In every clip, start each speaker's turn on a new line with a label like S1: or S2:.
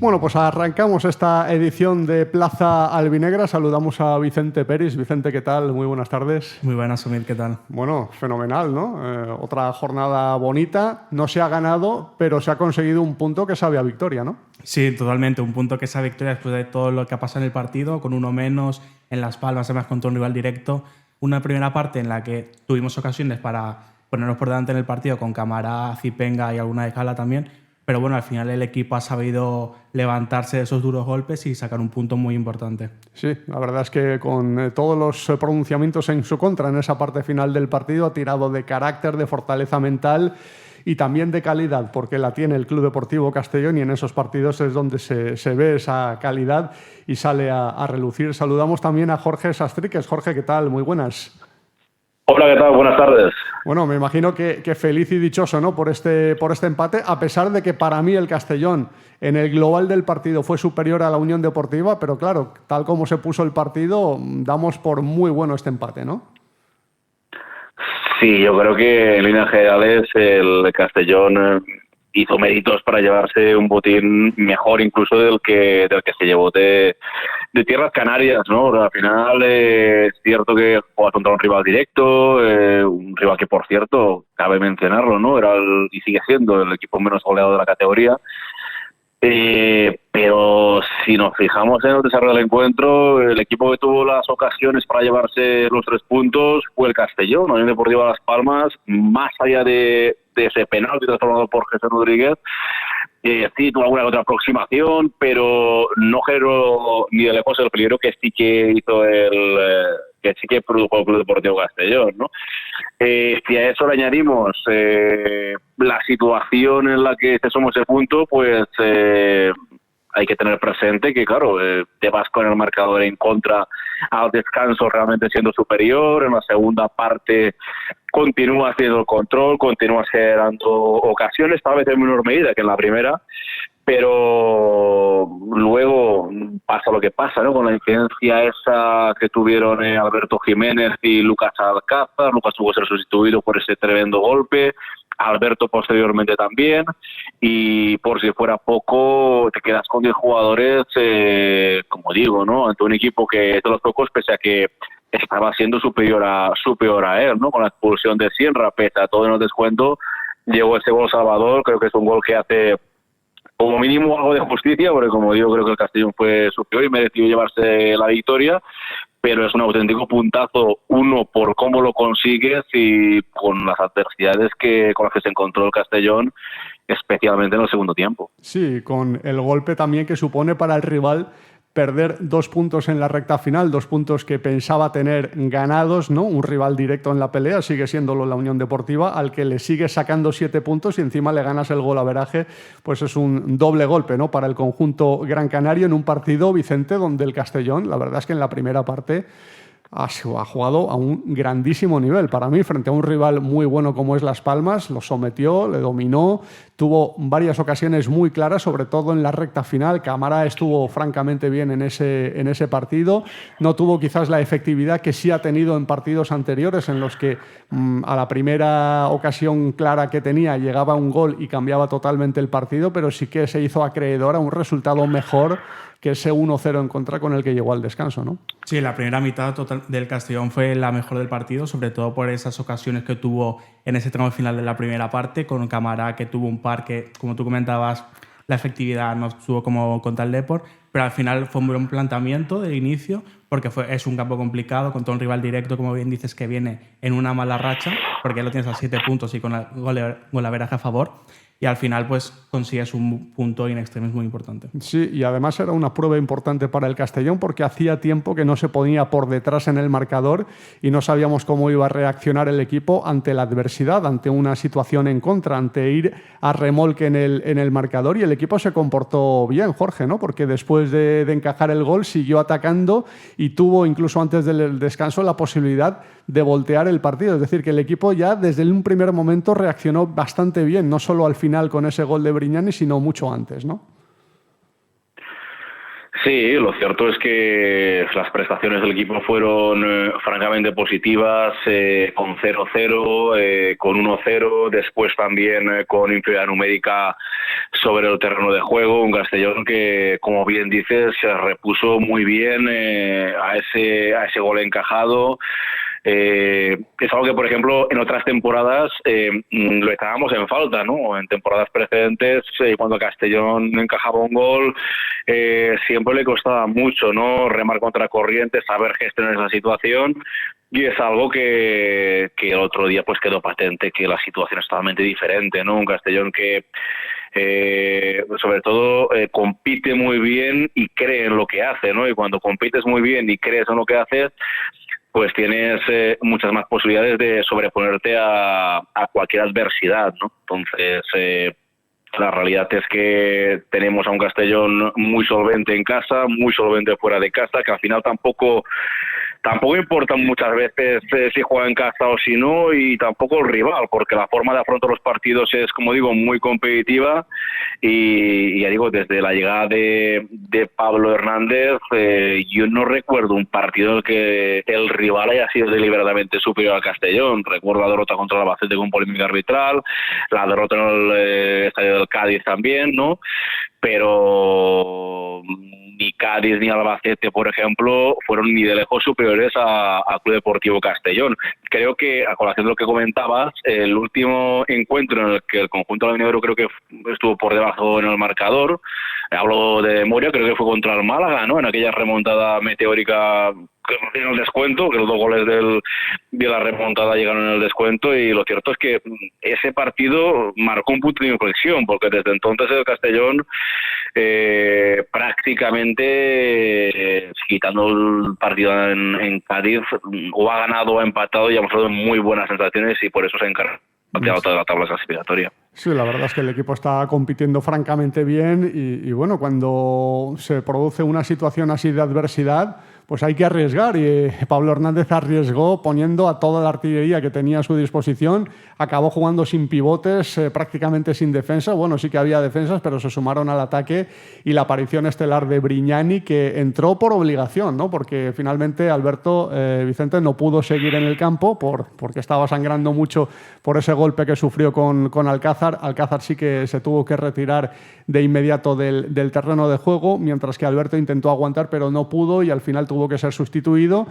S1: Bueno, pues arrancamos esta edición de Plaza Albinegra. Saludamos a Vicente Peris. Vicente, ¿qué tal? Muy buenas tardes.
S2: Muy buenas, Omid, ¿qué tal?
S1: Bueno, fenomenal, ¿no? Otra jornada bonita. No se ha ganado, pero se ha conseguido un punto que sabe a victoria, ¿no?
S2: Sí, totalmente. Un punto que sabe a victoria después de todo lo que ha pasado en el partido, con uno menos, en Las Palmas, además contra un rival directo. Una primera parte en la que tuvimos ocasiones para ponernos por delante en el partido con Camará, Zipenga y alguna de Cala también. Pero bueno, al final el equipo ha sabido levantarse de esos duros golpes y sacar un punto muy importante.
S1: Sí, la verdad es que con todos los pronunciamientos en su contra en esa parte final del partido ha tirado de carácter, de fortaleza mental y también de calidad, porque la tiene el Club Deportivo Castellón y en esos partidos es donde se ve esa calidad y sale a relucir. Saludamos también a Jorge Sastriques. Jorge, ¿qué tal? Muy buenas.
S3: Hola, ¿qué tal? Buenas tardes.
S1: Bueno, me imagino que feliz y dichoso, ¿no? por este empate, a pesar de que para mí el Castellón en el global del partido fue superior a la Unión Deportiva, pero claro, tal como se puso el partido, damos por muy bueno este empate, ¿no?
S3: Sí, yo creo que en líneas generales el Castellón hizo méritos para llevarse un botín mejor incluso del que se llevó de Tierras Canarias, ¿no? Al final es cierto que juega contra un rival directo, un rival que, por cierto, cabe mencionarlo, ¿no? Era y sigue siendo el equipo menos goleado de la categoría. Pero si nos fijamos en el desarrollo del encuentro, el equipo que tuvo las ocasiones para llevarse los 3 puntos fue el Castellón. La Unión Deportiva Las Palmas, más allá de ese penalti transformado por Jesús Rodríguez, sí tuvo alguna otra aproximación, pero no generó ni de lejos el peligro que sí que hizo que sí que produjo el Club Deportivo Castellón, ¿no? Si a eso le añadimos la situación en la que somos ese punto, pues hay que tener presente que, claro, te vas con el marcador en contra al descanso realmente siendo superior. En la segunda parte continúas teniendo el control, continúas generando ocasiones, tal vez en menor medida que en la primera, pero luego pasa lo que pasa, ¿no? Con la incidencia esa que tuvieron Alberto Jiménez y Lucas Alcázar. Lucas tuvo que ser sustituido por ese tremendo golpe, Alberto posteriormente también, y por si fuera poco te quedas con 10 jugadores, como digo, ¿no? Ante un equipo que es de los pocos, pese a que estaba siendo superior a él, ¿no? Con la expulsión de Sierra, pese a todo en el descuento, llegó ese gol salvador. Creo que es un gol que hace como mínimo algo de justicia, porque como digo, creo que el Castellón fue superior y mereció llevarse la victoria, pero es un auténtico puntazo, uno, por cómo lo consigues y con las adversidades con las que se encontró el Castellón, especialmente en el segundo tiempo.
S1: Sí, con el golpe también que supone para el rival perder 2 puntos en la recta final, 2 puntos que pensaba tener ganados, ¿no? Un rival directo en la pelea, sigue siéndolo la Unión Deportiva, al que le sigue sacando 7 puntos y encima le ganas el golaveraje, pues es un doble golpe, ¿no? Para el conjunto gran canario en un partido, Vicente, donde el Castellón, la verdad es que en la primera parte ha jugado a un grandísimo nivel para mí, frente a un rival muy bueno como es Las Palmas. Lo sometió, le dominó, tuvo varias ocasiones muy claras, sobre todo en la recta final. Camará estuvo francamente bien en ese partido, no tuvo quizás la efectividad que sí ha tenido en partidos anteriores en los que a la primera ocasión clara que tenía llegaba un gol y cambiaba totalmente el partido, pero sí que se hizo acreedor a un resultado mejor que ese 1-0 en contra con el que llegó al descanso, ¿no?
S2: Sí, la primera mitad del Castellón fue la mejor del partido, sobre todo por esas ocasiones que tuvo en ese tramo final de la primera parte, con Camará, que tuvo un par que, como tú comentabas, la efectividad no estuvo como contra el Depor, pero al final fue un buen planteamiento de inicio, porque es un campo complicado, contra un rival directo, como bien dices, que viene en una mala racha, porque lo tienes a 7 puntos y con el golaveraje a favor. Y al final pues consigues un punto in extremis muy importante.
S1: Sí, y además era una prueba importante para el Castellón porque hacía tiempo que no se ponía por detrás en el marcador y no sabíamos cómo iba a reaccionar el equipo ante la adversidad, ante una situación en contra, ante ir a remolque en el marcador, y el equipo se comportó bien, Jorge, ¿no? Porque después de encajar el gol siguió atacando y tuvo incluso antes del descanso la posibilidad de voltear el partido. Es decir, que el equipo ya desde un primer momento reaccionó bastante bien, no solo al final con ese gol de Brignani, sino mucho antes, ¿no?
S3: Sí, lo cierto es que las prestaciones del equipo fueron francamente positivas, con 0-0, con 1-0, después también con inferioridad numérica sobre el terreno de juego, un Castellón que, como bien dices, se repuso muy bien a ese gol encajado. Es algo que, por ejemplo, en otras temporadas lo echábamos en falta, ¿no? En temporadas precedentes, cuando Castellón encajaba un gol, siempre le costaba mucho, ¿no? Remar contra corriente, saber gestionar esa situación, y es algo que el otro día pues quedó patente, que la situación es totalmente diferente, ¿no? Un Castellón que sobre todo compite muy bien y cree en lo que hace, ¿no? Y cuando compites muy bien y crees en lo que haces, pues tienes muchas más posibilidades de sobreponerte a cualquier adversidad, ¿no? Entonces, la realidad es que tenemos a un Castellón muy solvente en casa, muy solvente fuera de casa, que al final tampoco importa muchas veces si juega en casa o si no, y tampoco el rival, porque la forma de afrontar los partidos es, como digo, muy competitiva, y ya digo, desde la llegada de Pablo Hernández, yo no recuerdo un partido en el que el rival haya sido deliberadamente superior al Castellón. Recuerdo la derrota contra el Albacete con polémica arbitral, la derrota en el estadio del Cádiz también, ¿no? Pero ni Cádiz ni Albacete, por ejemplo, fueron ni de lejos superiores al Club Deportivo Castellón. Creo que, a colación de lo que comentabas, el último encuentro en el que el conjunto albinegro creo que estuvo por debajo en el marcador, hablo de memoria, creo que fue contra el Málaga, ¿no? En aquella remontada meteórica en el descuento, que los 2 goles de la remontada llegaron en el descuento, y lo cierto es que ese partido marcó un punto de inflexión, porque desde entonces el Castellón prácticamente, quitando el partido en Cádiz, o ha ganado o ha empatado, y ha mostrado muy buenas sensaciones, y por eso se encarga de la tabla clasificatoria.
S1: Sí, la verdad es que el equipo está compitiendo francamente bien y bueno, cuando se produce una situación así de adversidad, pues hay que arriesgar, y Pablo Hernández arriesgó poniendo a toda la artillería que tenía a su disposición, acabó jugando sin pivotes, prácticamente sin defensa. Bueno, sí que había defensas, pero se sumaron al ataque, y la aparición estelar de Brignani, que entró por obligación, ¿no? Porque finalmente Alberto Vicente no pudo seguir en el campo porque estaba sangrando mucho por ese golpe que sufrió con Alcázar. Alcázar sí que se tuvo que retirar de inmediato del terreno de juego, mientras que Alberto intentó aguantar, pero no pudo, y al final tuvo que ser sustituido,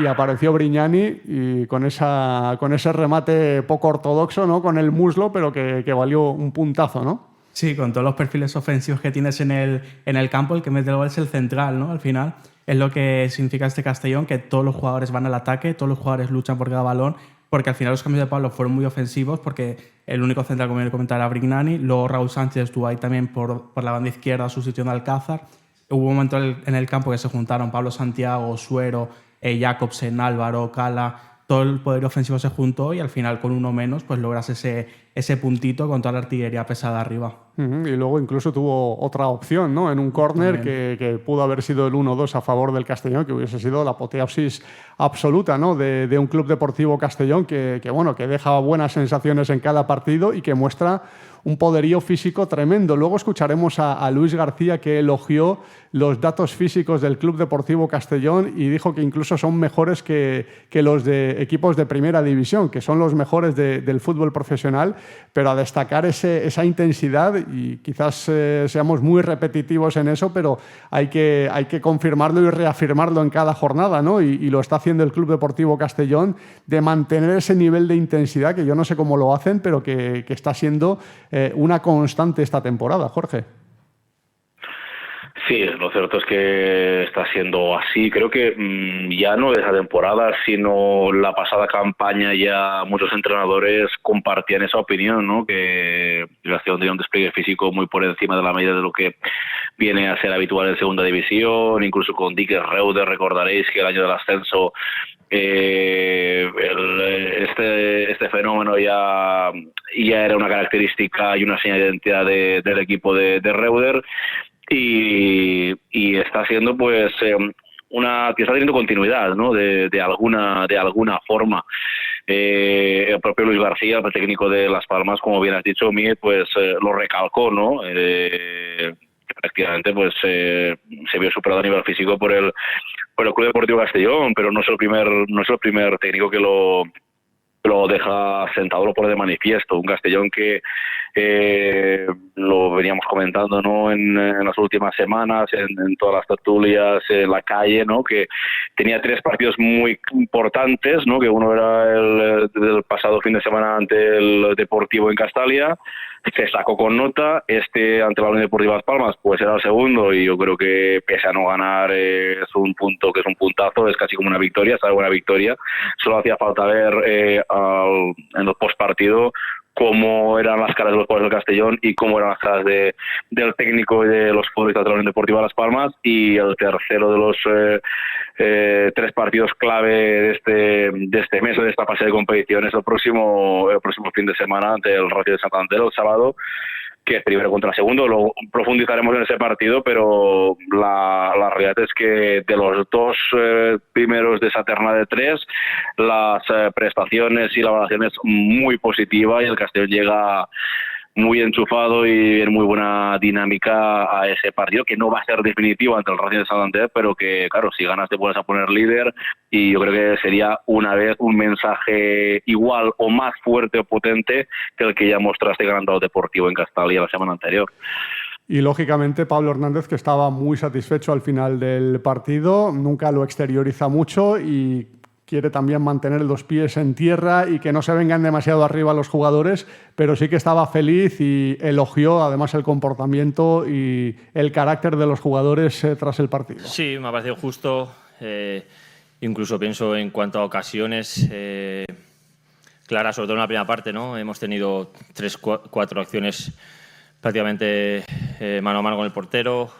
S1: y apareció Brignani y con ese remate poco ortodoxo, ¿no? Con el muslo, pero que valió un puntazo, ¿no?
S2: Sí, con todos los perfiles ofensivos que tienes en el campo, el que mete el gol es el central, ¿no? Al final es lo que significa este Castellón, que todos los jugadores van al ataque, todos los jugadores luchan por cada balón, porque al final los cambios de Pablo fueron muy ofensivos, porque el único central, como me comentaba, era Brignani. Luego Raúl Sánchez estuvo ahí también por la banda izquierda, sustituyendo a Alcázar. Hubo un momento en el campo que se juntaron Pablo Santiago, Suero, Jacobsen, Álvaro, Cala. Todo el poder ofensivo se juntó, y al final, con uno menos, pues logras ese puntito con toda la artillería pesada arriba.
S1: Y luego incluso tuvo otra opción, ¿no? En un córner que pudo haber sido el 1-2 a favor del Castellón, que hubiese sido la apoteosis absoluta, ¿no? de un Club Deportivo Castellón que deja buenas sensaciones en cada partido y que muestra un poderío físico tremendo. Luego escucharemos a Luis García, que elogió los datos físicos del Club Deportivo Castellón y dijo que incluso son mejores que los de equipos de primera división, que son los mejores del fútbol profesional, pero a destacar esa intensidad, y quizás seamos muy repetitivos en eso, pero hay que confirmarlo y reafirmarlo en cada jornada, ¿no? Y lo está haciendo el Club Deportivo Castellón, de mantener ese nivel de intensidad, que yo no sé cómo lo hacen, pero que está siendo una constante esta temporada, Jorge.
S3: Sí, lo cierto es que está siendo así. Creo que ya no de esa temporada, sino la pasada campaña, ya muchos entrenadores compartían esa opinión, ¿no? Que el Castellón tenía un despliegue físico muy por encima de la media de lo que viene a ser habitual en segunda división. Incluso con Dick Reuter, recordaréis que el año del ascenso este fenómeno ya era una característica y una señal de identidad del equipo de Reuter. Y está siendo pues que está teniendo continuidad, ¿no? de alguna forma. El propio Luis García, el técnico de Las Palmas, como bien has dicho, Miguel, pues lo recalcó, ¿no? efectivamente pues se vio superado a nivel físico por el Club Deportivo Castellón, pero no es el primer técnico que lo deja sentado, lo pone de manifiesto. Un Castellón que lo veníamos comentando, ¿no?, en las últimas semanas, en todas las tertulias, en la calle, ¿no?, que tenía 3 partidos muy importantes, ¿no?, que uno era el del pasado fin de semana ante el Deportivo en Castalia, se sacó con nota, ante la Unión Deportiva Las Palmas pues era el segundo, y yo creo que pese a no ganar es un punto que es un puntazo, es casi como una victoria, es algo una victoria. Solo hacía falta ver en el postpartido cómo eran las caras de los jugadores del Castellón y cómo eran las caras del técnico y de los futbolistas de la Unión Deportiva Las Palmas, y el tercero de los 3 partidos clave de este mes, de esta fase de competición, es el próximo fin de semana ante el Racing de Santander, el sábado, que es primero contra segundo. Luego profundizaremos en ese partido, pero la realidad es que de los 2 primeros de esa terna de 3, las prestaciones y la evaluación es muy positiva, y el Castellón llega muy enchufado y en muy buena dinámica a ese partido, que no va a ser definitivo ante el Racing de Santander, pero que, claro, si ganas te puedes a poner líder, y yo creo que sería una vez un mensaje igual o más fuerte o potente que el que ya mostraste ganando al Deportivo en Castalia la semana anterior.
S1: Y lógicamente Pablo Hernández, que estaba muy satisfecho al final del partido, nunca lo exterioriza mucho y quiere también mantener los pies en tierra y que no se vengan demasiado arriba los jugadores, pero sí que estaba feliz y elogió además el comportamiento y el carácter de los jugadores tras el partido.
S4: Sí, me ha parecido justo. Incluso pienso en cuanto a ocasiones claras, sobre todo en la primera parte, ¿no? Hemos tenido 3-4 acciones prácticamente mano a mano con el portero.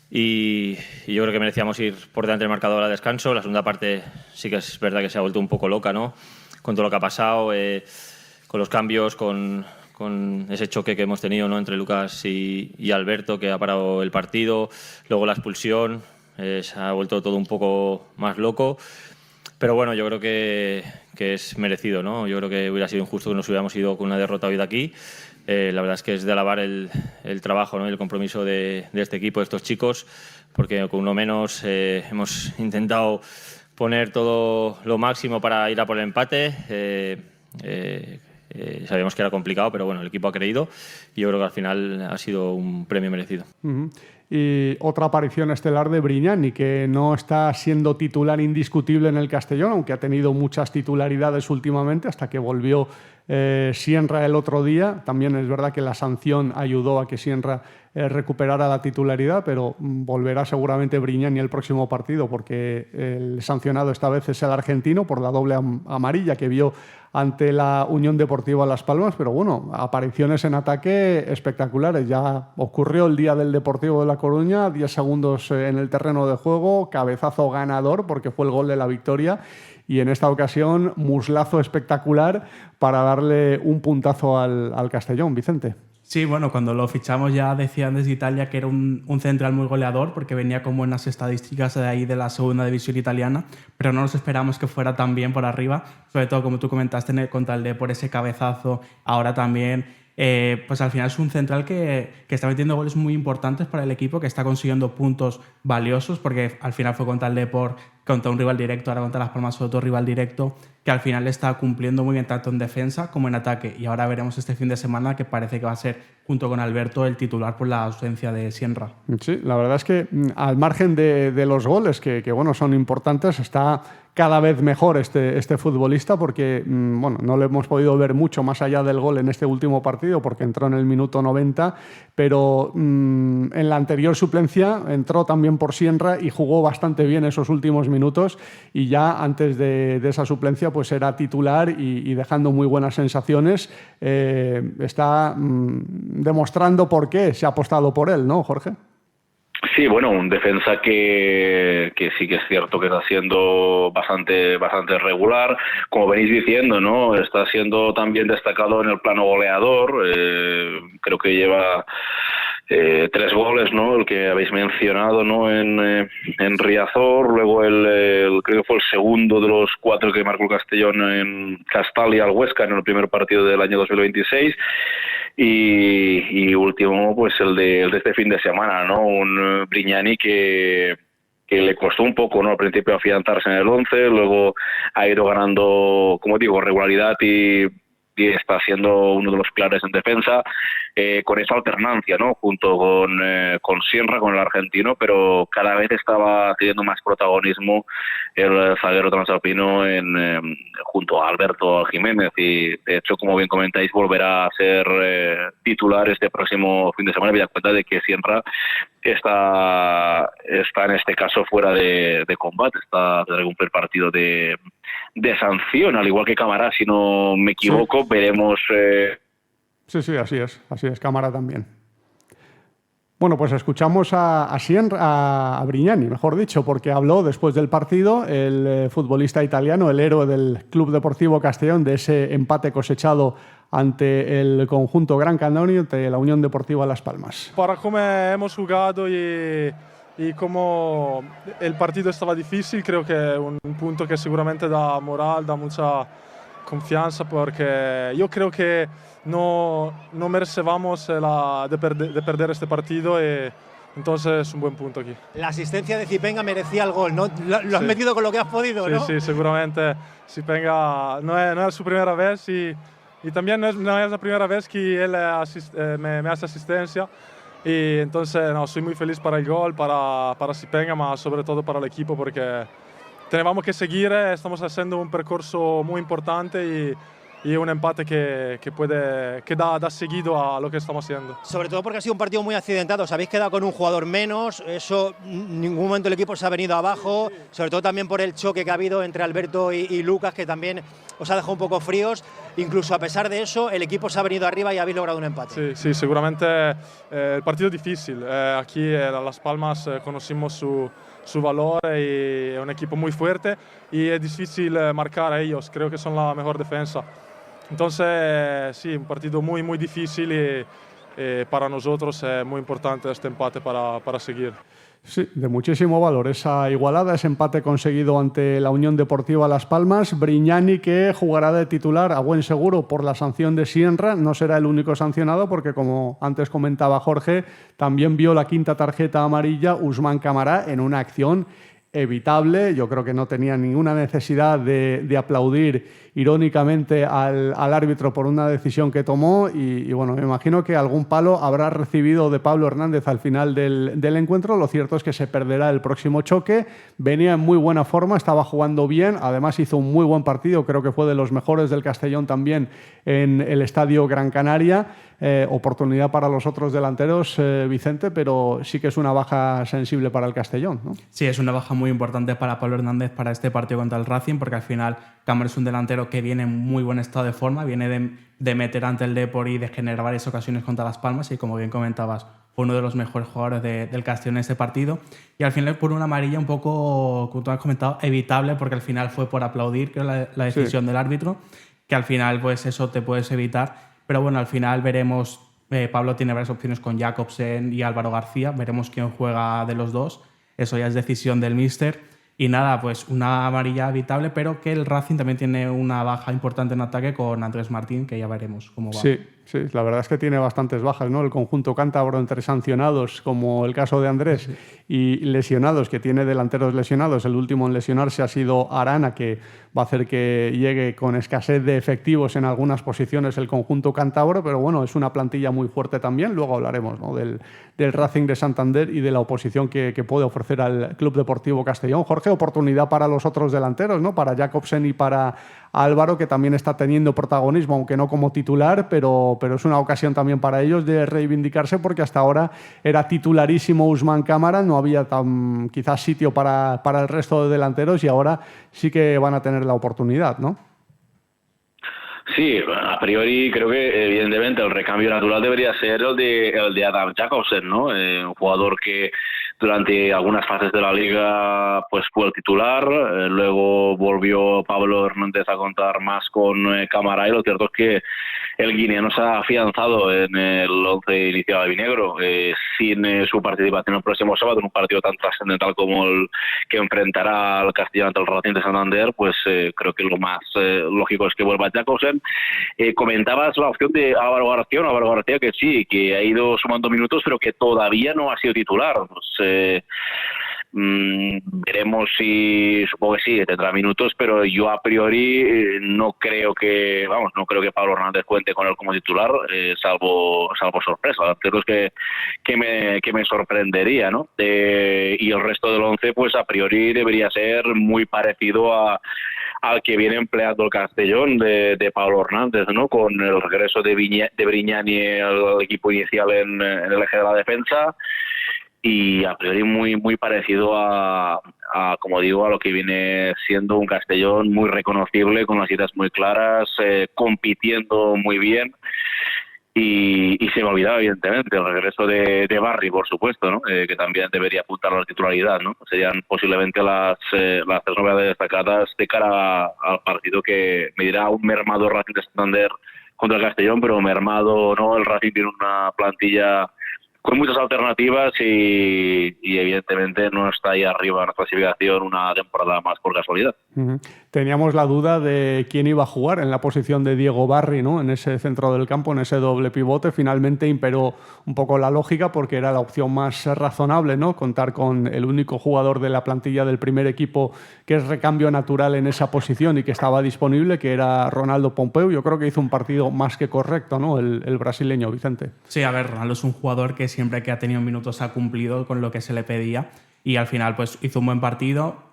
S4: Y yo creo que merecíamos ir por delante del marcador al descanso. La segunda parte sí que es verdad que se ha vuelto un poco loca, ¿no?, con todo lo que ha pasado, con los cambios, con ese choque que hemos tenido, ¿no?, entre Lucas y Alberto, que ha parado el partido. Luego la expulsión, se ha vuelto todo un poco más loco. Pero bueno, yo creo que es merecido, ¿no? Yo creo que hubiera sido injusto que nos hubiéramos ido con una derrota hoy de aquí. La verdad es que es de alabar el trabajo, ¿no?, y el compromiso de este equipo, de estos chicos, porque con uno menos hemos intentado poner todo lo máximo para ir a por el empate. Sabíamos que era complicado, pero bueno, el equipo ha creído y yo creo que al final ha sido un premio merecido. Uh-huh.
S1: Y otra aparición estelar de Brignani, que no está siendo titular indiscutible en el Castellón, aunque ha tenido muchas titularidades últimamente, hasta que volvió Sienra el otro día. También es verdad que la sanción ayudó a que Sienra recuperara la titularidad, pero volverá seguramente Brignani el próximo partido, porque el sancionado esta vez es el argentino por la doble amarilla que vio ante la Unión Deportiva Las Palmas. Pero bueno, apariciones en ataque espectaculares. Ya ocurrió el día del Deportivo de La Coruña, 10 segundos en el terreno de juego, cabezazo ganador porque fue el gol de la victoria, y en esta ocasión muslazo espectacular para darle un puntazo al Castellón. Vicente.
S2: Sí, bueno, cuando lo fichamos ya decían desde Italia que era un central muy goleador, porque venía con buenas estadísticas de ahí de la segunda división italiana, pero no nos esperamos que fuera tan bien por arriba, sobre todo como tú comentaste contra el por ese cabezazo. Ahora también, pues al final es un central que está metiendo goles muy importantes para el equipo, que está consiguiendo puntos valiosos, porque al final fue contra el Depor, contra un rival directo, ahora contra Las Palmas otro rival directo, que al final está cumpliendo muy bien tanto en defensa como en ataque. Y ahora veremos este fin de semana que parece que va a ser, junto con Alberto, el titular por la ausencia de Sienra.
S1: Sí, la verdad es que al margen de los goles, que bueno, son importantes, está cada vez mejor este futbolista, porque bueno, no le hemos podido ver mucho más allá del gol en este último partido, porque entró en el minuto 90, pero en la anterior suplencia entró también por Sienra y jugó bastante bien esos últimos minutos, y ya antes de esa suplencia pues era titular y dejando muy buenas sensaciones. Está demostrando por qué se ha apostado por él, ¿no, Jorge?
S3: Sí, bueno, un defensa que sí que es cierto que está siendo bastante regular, como venís diciendo, ¿no? Está siendo también destacado en el plano goleador. Creo que lleva 3 goles, ¿no? El que habéis mencionado, ¿no? En Riazor, luego creo que fue el segundo de los 4 que marcó el Castellón en Castalia al Huesca en el primer partido del año 2026. Y último, pues el de este fin de semana, ¿no? Un Brignani que le costó un poco, ¿no? Al principio afianzarse en el 11, luego ha ido ganando, como digo, regularidad y está siendo uno de los pilares en defensa, con esa alternancia, ¿no? Junto con Sierra, con el argentino, pero cada vez estaba teniendo más protagonismo el zaguero transalpino junto a Alberto Jiménez, y de hecho, como bien comentáis, volverá a ser titular este próximo fin de semana, me da cuenta de que Sierra está en este caso fuera de combate, está de cumplir partido de sanción, al igual que Camará, si no me equivoco. Sí. Veremos.
S1: Sí, así es, Camará también. Bueno, pues escuchamos a Brignani, mejor dicho, porque habló después del partido el futbolista italiano, el héroe del Club Deportivo Castellón, de ese empate cosechado ante el conjunto Gran Canaria, ante la Unión Deportiva Las Palmas.
S5: Para cómo hemos jugado y como el partido estaba difícil, creo que un punto que seguramente da moral, da mucha confianza, porque yo creo que no merecíamos de perder este partido, y entonces es un buen punto aquí.
S6: La asistencia de Zipenga merecía el gol, ¿no? Lo has metido con lo que has podido, ¿no?
S5: Sí, seguramente Zipenga no es su primera vez, y también no es la primera vez que él me hace asistencia. Y entonces soy muy feliz para el gol, para Zipenga, pero sobre todo para el equipo, porque tenemos que seguir, estamos haciendo un percurso muy importante y un empate que da seguido a lo que estamos haciendo.
S6: Sobre todo porque ha sido un partido muy accidentado, os habéis quedado con un jugador menos, eso en ningún momento el equipo se ha venido abajo, sobre todo también por el choque que ha habido entre Alberto y Lucas, que también os ha dejado un poco fríos. Incluso a pesar de eso, el equipo se ha venido arriba y habéis logrado un empate.
S5: Sí, seguramente el partido es difícil. Aquí en Las Palmas conocimos su valor, y es un equipo muy fuerte y es difícil marcar a ellos, creo que son la mejor defensa. Entonces, sí, un partido muy, muy difícil, y para nosotros es muy importante este empate para seguir.
S1: Sí, de muchísimo valor esa igualada, ese empate conseguido ante la Unión Deportiva Las Palmas. Brignani, que jugará de titular a buen seguro por la sanción de Sierra, no será el único sancionado, porque como antes comentaba Jorge, también vio la 5ª tarjeta amarilla Ousmane Camará en una acción evitable. Yo creo que no tenía ninguna necesidad de aplaudir irónicamente al árbitro por una decisión que tomó, y bueno, me imagino que algún palo habrá recibido de Pablo Hernández al final del encuentro. Lo cierto es que se perderá el próximo choque. Venía en muy buena forma, estaba jugando bien, además hizo un muy buen partido, creo que fue de los mejores del Castellón también en el Estadio Gran Canaria. Oportunidad para los otros delanteros, Vicente, pero sí que es una baja sensible para el Castellón, ¿no?
S2: Sí, es una baja muy importante para Pablo Hernández para este partido contra el Racing, porque al final Camará es un delantero que viene en muy buen estado de forma, viene de meter ante el Depor y de generar varias ocasiones contra Las Palmas, y como bien comentabas, fue uno de los mejores jugadores del Castellón en este partido, y al final por una amarilla un poco, como tú has comentado, evitable, porque al final fue por aplaudir, creo, la decisión del árbitro, que al final pues eso te puedes evitar. Pero bueno, al final veremos, Pablo tiene varias opciones con Jacobsen y Álvaro García, veremos quién juega de los dos, eso ya es decisión del míster. Y nada, pues una amarilla evitable, pero que el Racing también tiene una baja importante en ataque con Andrés Martín, que ya veremos cómo va.
S1: Sí, la verdad es que tiene bastantes bajas, ¿no? El conjunto cántabro, entre sancionados, como el caso de Andrés, y lesionados, que tiene delanteros lesionados. El último en lesionarse ha sido Arana, que va a hacer que llegue con escasez de efectivos en algunas posiciones el conjunto cántabro, pero bueno, es una plantilla muy fuerte también. Luego hablaremos, ¿no?, del Racing de Santander y de la oposición que puede ofrecer al Club Deportivo Castellón. Jorge, oportunidad para los otros delanteros, ¿no? Para Jacobsen y para Álvaro, que también está teniendo protagonismo, aunque no como titular, pero es una ocasión también para ellos de reivindicarse, porque hasta ahora era titularísimo Ousmane Camará, no había quizás sitio para el resto de delanteros, y ahora sí que van a tener la oportunidad, ¿no?
S3: Sí, a priori creo que evidentemente el recambio natural debería ser el de Adam Jacobsen, ¿no? Un jugador que durante algunas fases de la liga pues fue el titular, luego volvió Pablo Hernández a contar más con Cámara, y lo cierto es que el guineano se ha afianzado en el 11 inicial albinegro, sin su participación el próximo sábado en un partido tan trascendental como el que enfrentará al Castellón ante el Racing de Santander, pues creo que lo más lógico es que vuelva Jakobsen. Comentabas la opción de Álvaro García, que sí, que ha ido sumando minutos, pero que todavía no ha sido titular. Pues, veremos si, supongo que sí, tendrá minutos, pero yo a priori no creo que Pablo Hernández cuente con él como titular, salvo sorpresa. La verdad es que me sorprendería, ¿no? Y el resto del 11, pues a priori debería ser muy parecido al que viene empleando el Castellón de Pablo Hernández, ¿no? Con el regreso de Brignani al equipo inicial en el eje de la defensa, y a priori muy parecido a como digo, a lo que viene siendo un Castellón muy reconocible, con las ideas muy claras, compitiendo muy bien. Y se me olvidaba, evidentemente, el regreso de Barry, por supuesto, ¿no? Que también debería apuntar a la titularidad, ¿no? Serían posiblemente las tres novedades destacadas de cara al partido, que me dirá un mermado Racing de Santander contra el Castellón, pero mermado no, el Racing tiene una plantilla con muchas alternativas y evidentemente no está ahí arriba en la clasificación una temporada más por casualidad.
S1: Uh-huh. Teníamos la duda de quién iba a jugar en la posición de Diego Barry, ¿no? En ese centro del campo, en ese doble pivote. Finalmente imperó un poco la lógica, porque era la opción más razonable, ¿no? Contar con el único jugador de la plantilla del primer equipo que es recambio natural en esa posición y que estaba disponible, que era Ronaldo Pompeu. Yo creo que hizo un partido más que correcto, ¿no? El brasileño, Vicente.
S2: Sí, a ver, Ronaldo es un jugador que siempre que ha tenido minutos ha cumplido con lo que se le pedía, y al final pues hizo un buen partido.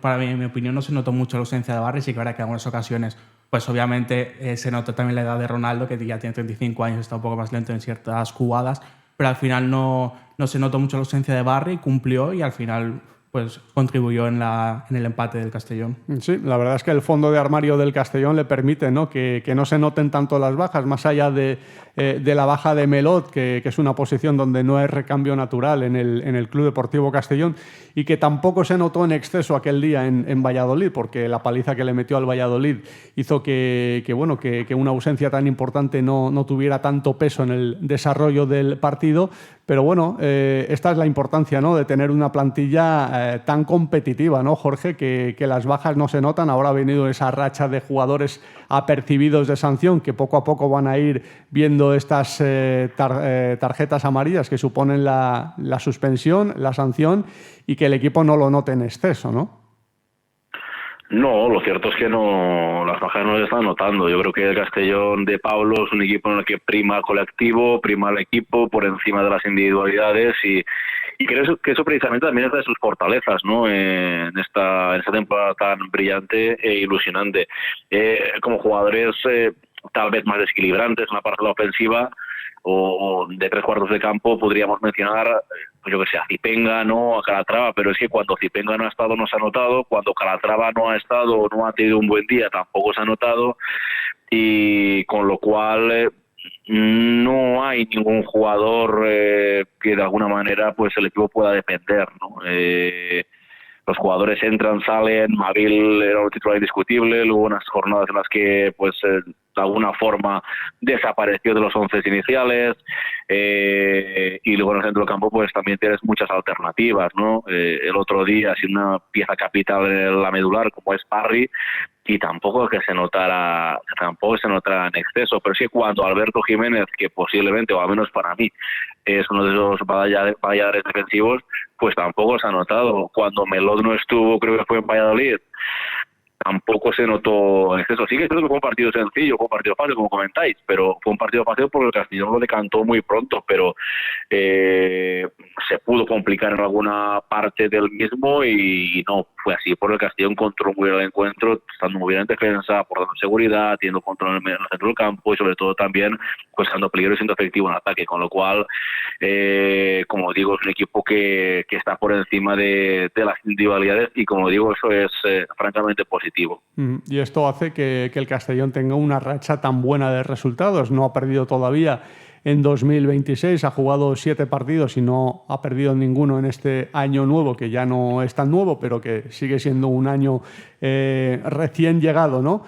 S2: Para mí, en mi opinión, no se notó mucho la ausencia de Barry. Sí que verá que en algunas ocasiones pues obviamente se notó también la edad de Ronaldo, que ya tiene 35 años, está un poco más lento en ciertas jugadas, pero al final no se notó mucho la ausencia de Barry, cumplió y al final pues contribuyó en el empate del Castellón.
S1: Sí, la verdad es que el fondo de armario del Castellón le permite, ¿no? que no se noten tanto las bajas, más allá de la baja de Melot, que es una posición donde no hay recambio natural en el Club Deportivo Castellón, y que tampoco se notó en exceso aquel día en Valladolid, porque la paliza que le metió al Valladolid hizo que una ausencia tan importante no tuviera tanto peso en el desarrollo del partido. Pero bueno, esta es la importancia, ¿no? De tener una plantilla tan competitiva, ¿no, Jorge? Que las bajas no se notan. Ahora ha venido esa racha de jugadores apercibidos de sanción, que poco a poco van a ir viendo estas tarjetas amarillas que suponen la suspensión, la sanción, y que el equipo no lo note en exceso, ¿no?
S3: No, lo cierto es que no, las bajas no se están notando. Yo creo que el Castellón de Pablo es un equipo en el que prima el colectivo, prima el equipo por encima de las individualidades, y creo que eso precisamente también es de sus fortalezas, ¿no? En esta temporada tan brillante e ilusionante. Como jugadores tal vez más desequilibrantes en la parte de la ofensiva o de tres cuartos de campo, podríamos mencionar, pues yo que sé, a Zipenga, ¿no? A Calatrava, pero es que cuando Zipenga no ha estado no se ha notado, cuando Calatrava no ha estado o no ha tenido un buen día tampoco se ha notado, y con lo cual no hay ningún jugador que de alguna manera pues el equipo pueda depender, ¿no? Los jugadores entran, salen. Mavil era un titular indiscutible, luego unas jornadas en las que pues de alguna forma desapareció de los 11 iniciales, y luego en el centro del campo pues también tienes muchas alternativas, ¿no? El otro día, sin una pieza capital en la medular como es Barry, y tampoco que se notara en exceso, pero sí cuando Alberto Jiménez, que posiblemente, o al menos para mí, es uno de esos valladores defensivos, pues tampoco se ha notado. Cuando Melot no estuvo, creo que fue en Valladolid, tampoco se notó en exceso. Sí que creo que fue un partido sencillo, fue un partido fácil, como comentáis, pero fue un partido fácil porque el Castellón lo decantó muy pronto, pero se pudo complicar en alguna parte del mismo y no fue así, porque el Castellón controló muy bien el encuentro, estando muy bien en defensa, aportando seguridad, teniendo control en el centro del campo y sobre todo también pues dando peligro y siendo efectivo en ataque, con lo cual, como digo, es un equipo que está por encima de las individualidades y, como digo, eso es francamente positivo.
S1: Y esto hace que el Castellón tenga una racha tan buena de resultados. No ha perdido todavía en 2026. Ha jugado 7 partidos y no ha perdido ninguno en este año nuevo, que ya no es tan nuevo, pero que sigue siendo un año recién llegado, ¿no?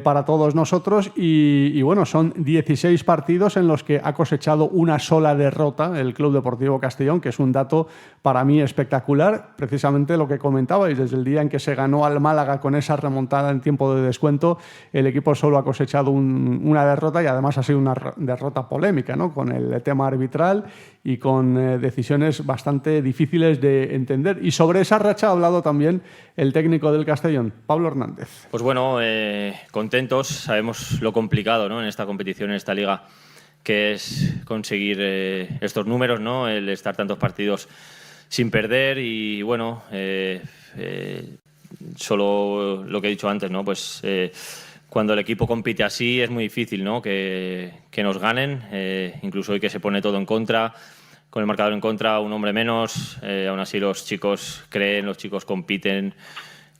S1: Para todos nosotros. Y bueno, son 16 partidos en los que ha cosechado una sola derrota el Club Deportivo Castellón, que es un dato para mí espectacular. Precisamente lo que comentabais, desde el día en que se ganó al Málaga con esa remontada en tiempo de descuento, el equipo solo ha cosechado una derrota, y además ha sido una derrota polémica, ¿no? Con el tema arbitral y con decisiones bastante difíciles de entender. Y sobre esa racha ha hablado también el técnico del Castellón, Pablo Hernández.
S4: Pues bueno, contentos. Sabemos lo complicado, ¿no? En esta competición, en esta liga, que es conseguir estos números, ¿no? El estar tantos partidos sin perder. Y bueno, solo lo que he dicho antes, ¿no? Pues cuando el equipo compite así es muy difícil, ¿no? Que nos ganen, incluso hoy que se pone todo en contra, con el marcador en contra, un hombre menos, aún así los chicos creen, los chicos compiten,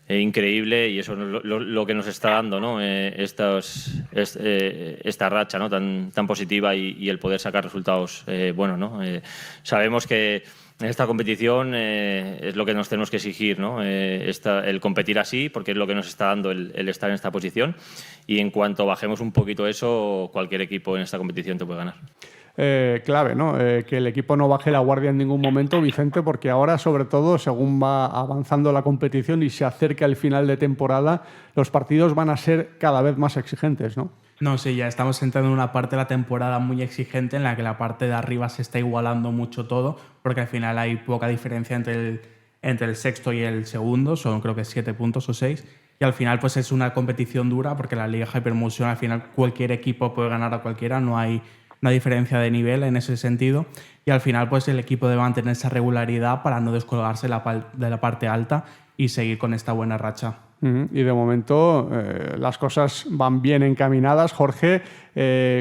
S4: increíble, y eso es lo que nos está dando, ¿no? Esta racha, ¿no? tan positiva, y el poder sacar resultados buenos, ¿no? Sabemos que en esta competición es lo que nos tenemos que exigir, ¿no? El competir así, porque es lo que nos está dando el estar en esta posición, y en cuanto bajemos un poquito eso, cualquier equipo en esta competición te puede ganar.
S1: Clave, ¿no? Que el equipo no baje la guardia en ningún momento, Vicente, porque ahora, sobre todo, según va avanzando la competición y se acerca el final de temporada, los partidos van a ser cada vez más exigentes, ¿no?
S2: No, sí, ya estamos entrando en una parte de la temporada muy exigente en la que la parte de arriba se está igualando mucho todo, porque al final hay poca diferencia entre el sexto y el segundo, son creo que 7 puntos o 6, y al final pues es una competición dura, porque la Liga Hypermotion al final cualquier equipo puede ganar a cualquiera, no hay una diferencia de nivel en ese sentido, y al final pues el equipo debe mantener esa regularidad para no descolgarse de la parte alta y seguir con esta buena racha.
S1: Y de momento las cosas van bien encaminadas, Jorge.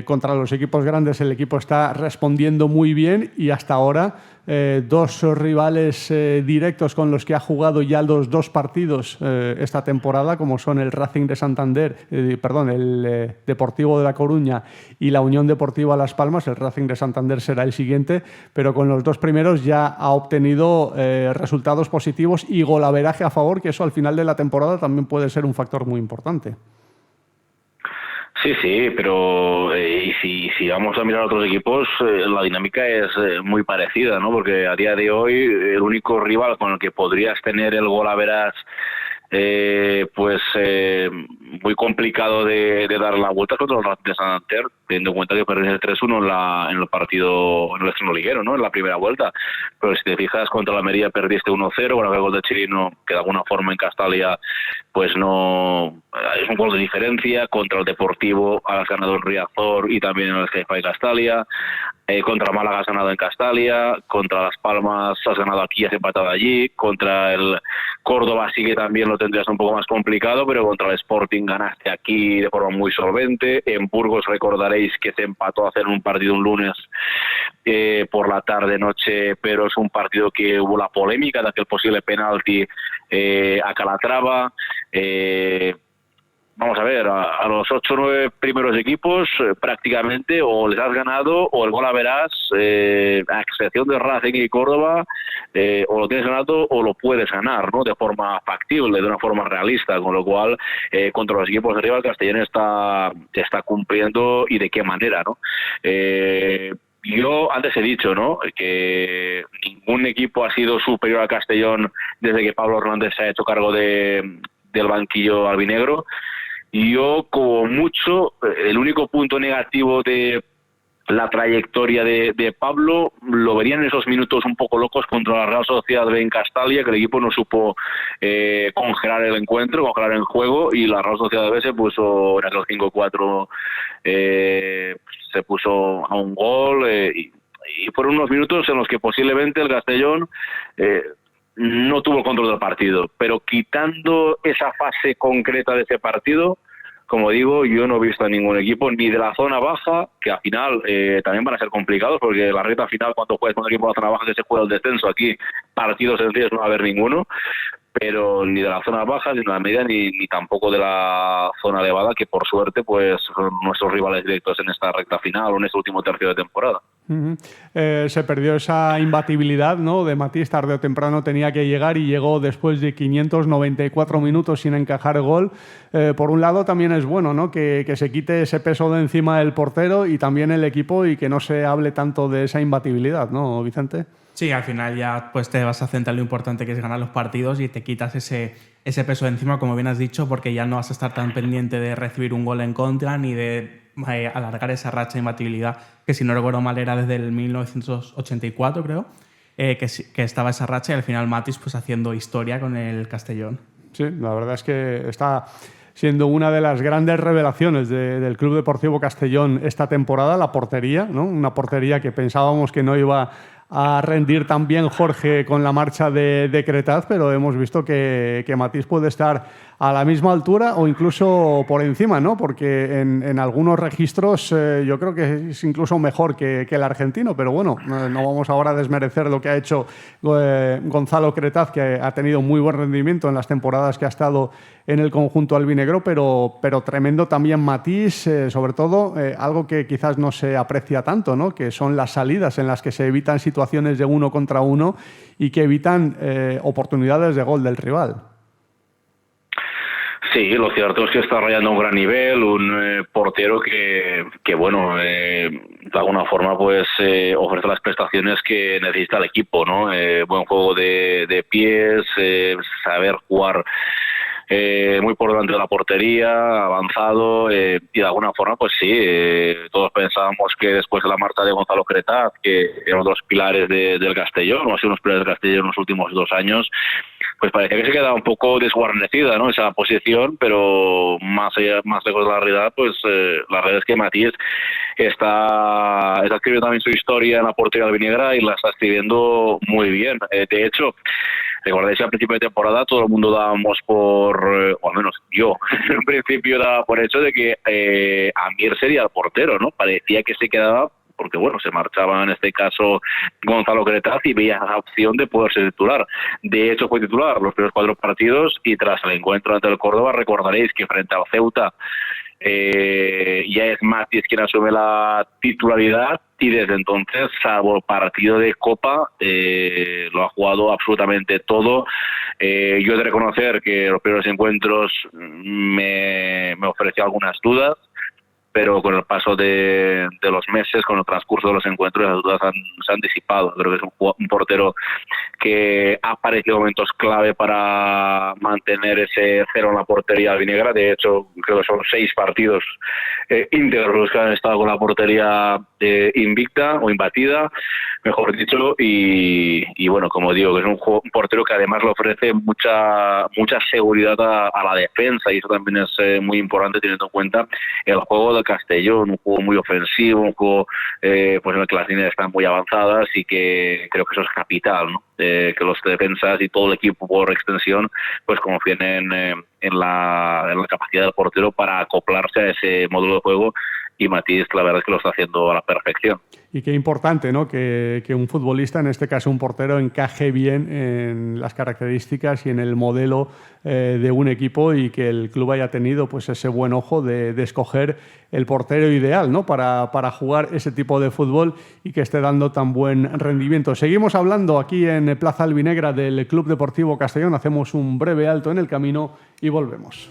S1: Contra los equipos grandes el equipo está respondiendo muy bien, y hasta ahora 2 rivales directos con los que ha jugado ya los 2 partidos esta temporada, como son el Racing de Santander, el Deportivo de La Coruña y la Unión Deportiva Las Palmas. El Racing de Santander será el siguiente, pero con los 2 primeros ya ha obtenido resultados positivos y golaveraje a favor, que eso al final de la temporada también puede ser un factor muy importante.
S3: Sí, pero y si vamos a mirar a otros equipos, la dinámica es muy parecida, ¿no? Porque a día de hoy el único rival con el que podrías tener el golaveraje muy complicado de dar la vuelta contra el Racing de Santander, teniendo en cuenta que perdiste el 3-1 en el partido, en el estreno liguero, ¿no? En la primera vuelta. Pero si te fijas, contra la Almería perdiste 1-0, con el gol de Chirino, que de alguna forma en Castalia pues no es un gol de diferencia. Contra el Deportivo has ganado en Riazor y también en el Jefa de Castalia. Contra Málaga has ganado en Castalia, contra Las Palmas has ganado aquí y has empatado allí, contra el Córdoba sí que también lo tendrías un poco más complicado, pero contra el Sporting ganaste aquí de forma muy solvente. En Burgos recordaréis que se empató a hacer un partido un lunes por la tarde-noche, pero es un partido que hubo la polémica de aquel posible penalti a Calatrava. Vamos a ver, a los 8 o 9 primeros equipos prácticamente o les has ganado o el golaveraje, a excepción de Racing y Córdoba, o lo tienes ganado o lo puedes ganar, ¿no? De forma factible, de una forma realista, con lo cual contra los equipos de arriba el Castellón está cumpliendo, y de qué manera, ¿no? Yo antes he dicho, ¿no?, que ningún equipo ha sido superior al Castellón desde que Pablo Hernández se ha hecho cargo del banquillo albinegro. Yo, como mucho, el único punto negativo de la trayectoria de Pablo lo vería en esos minutos un poco locos contra la Real Sociedad en Castalia, que el equipo no supo congelar el encuentro, congelar el juego, y la Real Sociedad B se puso en aquel 5-4, se puso a un gol, y fueron unos minutos en los que posiblemente el Castellón no tuvo el control del partido, pero quitando esa fase concreta de ese partido, como digo, yo no he visto a ningún equipo, ni de la zona baja, que al final también van a ser complicados, porque la recta final, cuando juegas con un equipo de la zona baja que se juega el descenso, aquí partidos sencillos no va a haber ninguno, pero ni de las zonas bajas, ni de la media, ni tampoco de la zona elevada, que por suerte pues son nuestros rivales directos en esta recta final o en este último tercio de temporada.
S1: Se perdió esa imbatibilidad, ¿no? De Matís, tarde o temprano tenía que llegar y llegó después de 594 minutos sin encajar gol. Por un lado también es bueno, ¿no? Que se quite ese peso de encima del portero y también el equipo, y que no se hable tanto de esa imbatibilidad, ¿no, Vicente?
S2: Sí, al final ya pues te vas a centrar en lo importante que es ganar los partidos y te quitas ese peso de encima, como bien has dicho, porque ya no vas a estar tan pendiente de recibir un gol en contra ni de alargar esa racha de imbatibilidad, que si no recuerdo mal era desde el 1984, creo, que estaba esa racha, y al final Matís pues haciendo historia con el Castellón.
S1: Sí, la verdad es que está siendo una de las grandes revelaciones del Club Deportivo Castellón esta temporada, la portería, ¿no? Una portería que pensábamos que no iba a rendir tan bien Jorge con la marcha de Cretaz, pero hemos visto que Matís puede estar a la misma altura o incluso por encima, ¿no? Porque en algunos registros yo creo que es incluso mejor que el argentino, pero bueno, no vamos ahora a desmerecer lo que ha hecho Gonzalo Cretaz, que ha tenido muy buen rendimiento en las temporadas que ha estado en el conjunto albinegro, pero tremendo también Matís, sobre todo algo que quizás no se aprecia tanto, ¿no? Que son las salidas en las que se evitan situaciones de 1 contra 1 y que evitan oportunidades de gol del rival.
S3: Sí, lo cierto es que está rayando un gran nivel, un portero que bueno, de alguna forma pues ofrece las prestaciones que necesita el equipo, ¿no? Buen juego de pies, saber jugar muy por delante de la portería, avanzado, y de alguna forma pues sí, todos pensábamos que después de la marcha de Gonzalo Cretaz, que era uno de los pilares del Castellón, o ha sido unos pilares del Castellón en los últimos 2 años, pues parecía que se quedaba un poco desguarnecida, ¿no? Esa posición, pero más lejos de la realidad, pues la realidad es que Matís está escribiendo también su historia en la portería albinegra y la está escribiendo muy bien. De hecho, recordáis que al principio de temporada todo el mundo dábamos por, o al menos yo, en principio daba por hecho de que Amir sería el portero, ¿no? Parecía que se quedaba, porque bueno, se marchaba en este caso Gonzalo Cretaz y veía la opción de poder ser titular. De hecho fue titular los primeros 4 partidos y tras el encuentro ante el Córdoba recordaréis que frente al Ceuta ya es Matís quien asume la titularidad y desde entonces, salvo el partido de Copa, lo ha jugado absolutamente todo. Yo he de reconocer que los primeros encuentros me ofreció algunas dudas, pero con el paso de los meses, con el transcurso de los encuentros, las dudas se han disipado. Creo que es un portero que ha aparecido momentos clave para mantener ese 0 en la portería albinegra. De hecho, creo que son 6 partidos íntegros los que han estado con la portería invicta o imbatida, mejor dicho, y bueno, como digo, que es un portero que además le ofrece mucha seguridad a la defensa, y eso también es muy importante teniendo en cuenta el juego del Castellón, un juego muy ofensivo, un juego pues en el que las líneas están muy avanzadas, y que creo que eso es capital, ¿no? Que los defensas y todo el equipo por extensión pues confíen en la capacidad del portero para acoplarse a ese módulo de juego, y Matís la verdad es que lo está haciendo a la perfección.
S1: Y qué importante, ¿no? Que un futbolista, en este caso un portero, encaje bien en las características y en el modelo de un equipo, y que el club haya tenido pues ese buen ojo de escoger el portero ideal, ¿no? Para jugar ese tipo de fútbol y que esté dando tan buen rendimiento. Seguimos hablando aquí en Plaza Albinegra del Club Deportivo Castellón. Hacemos un breve alto en el camino y volvemos.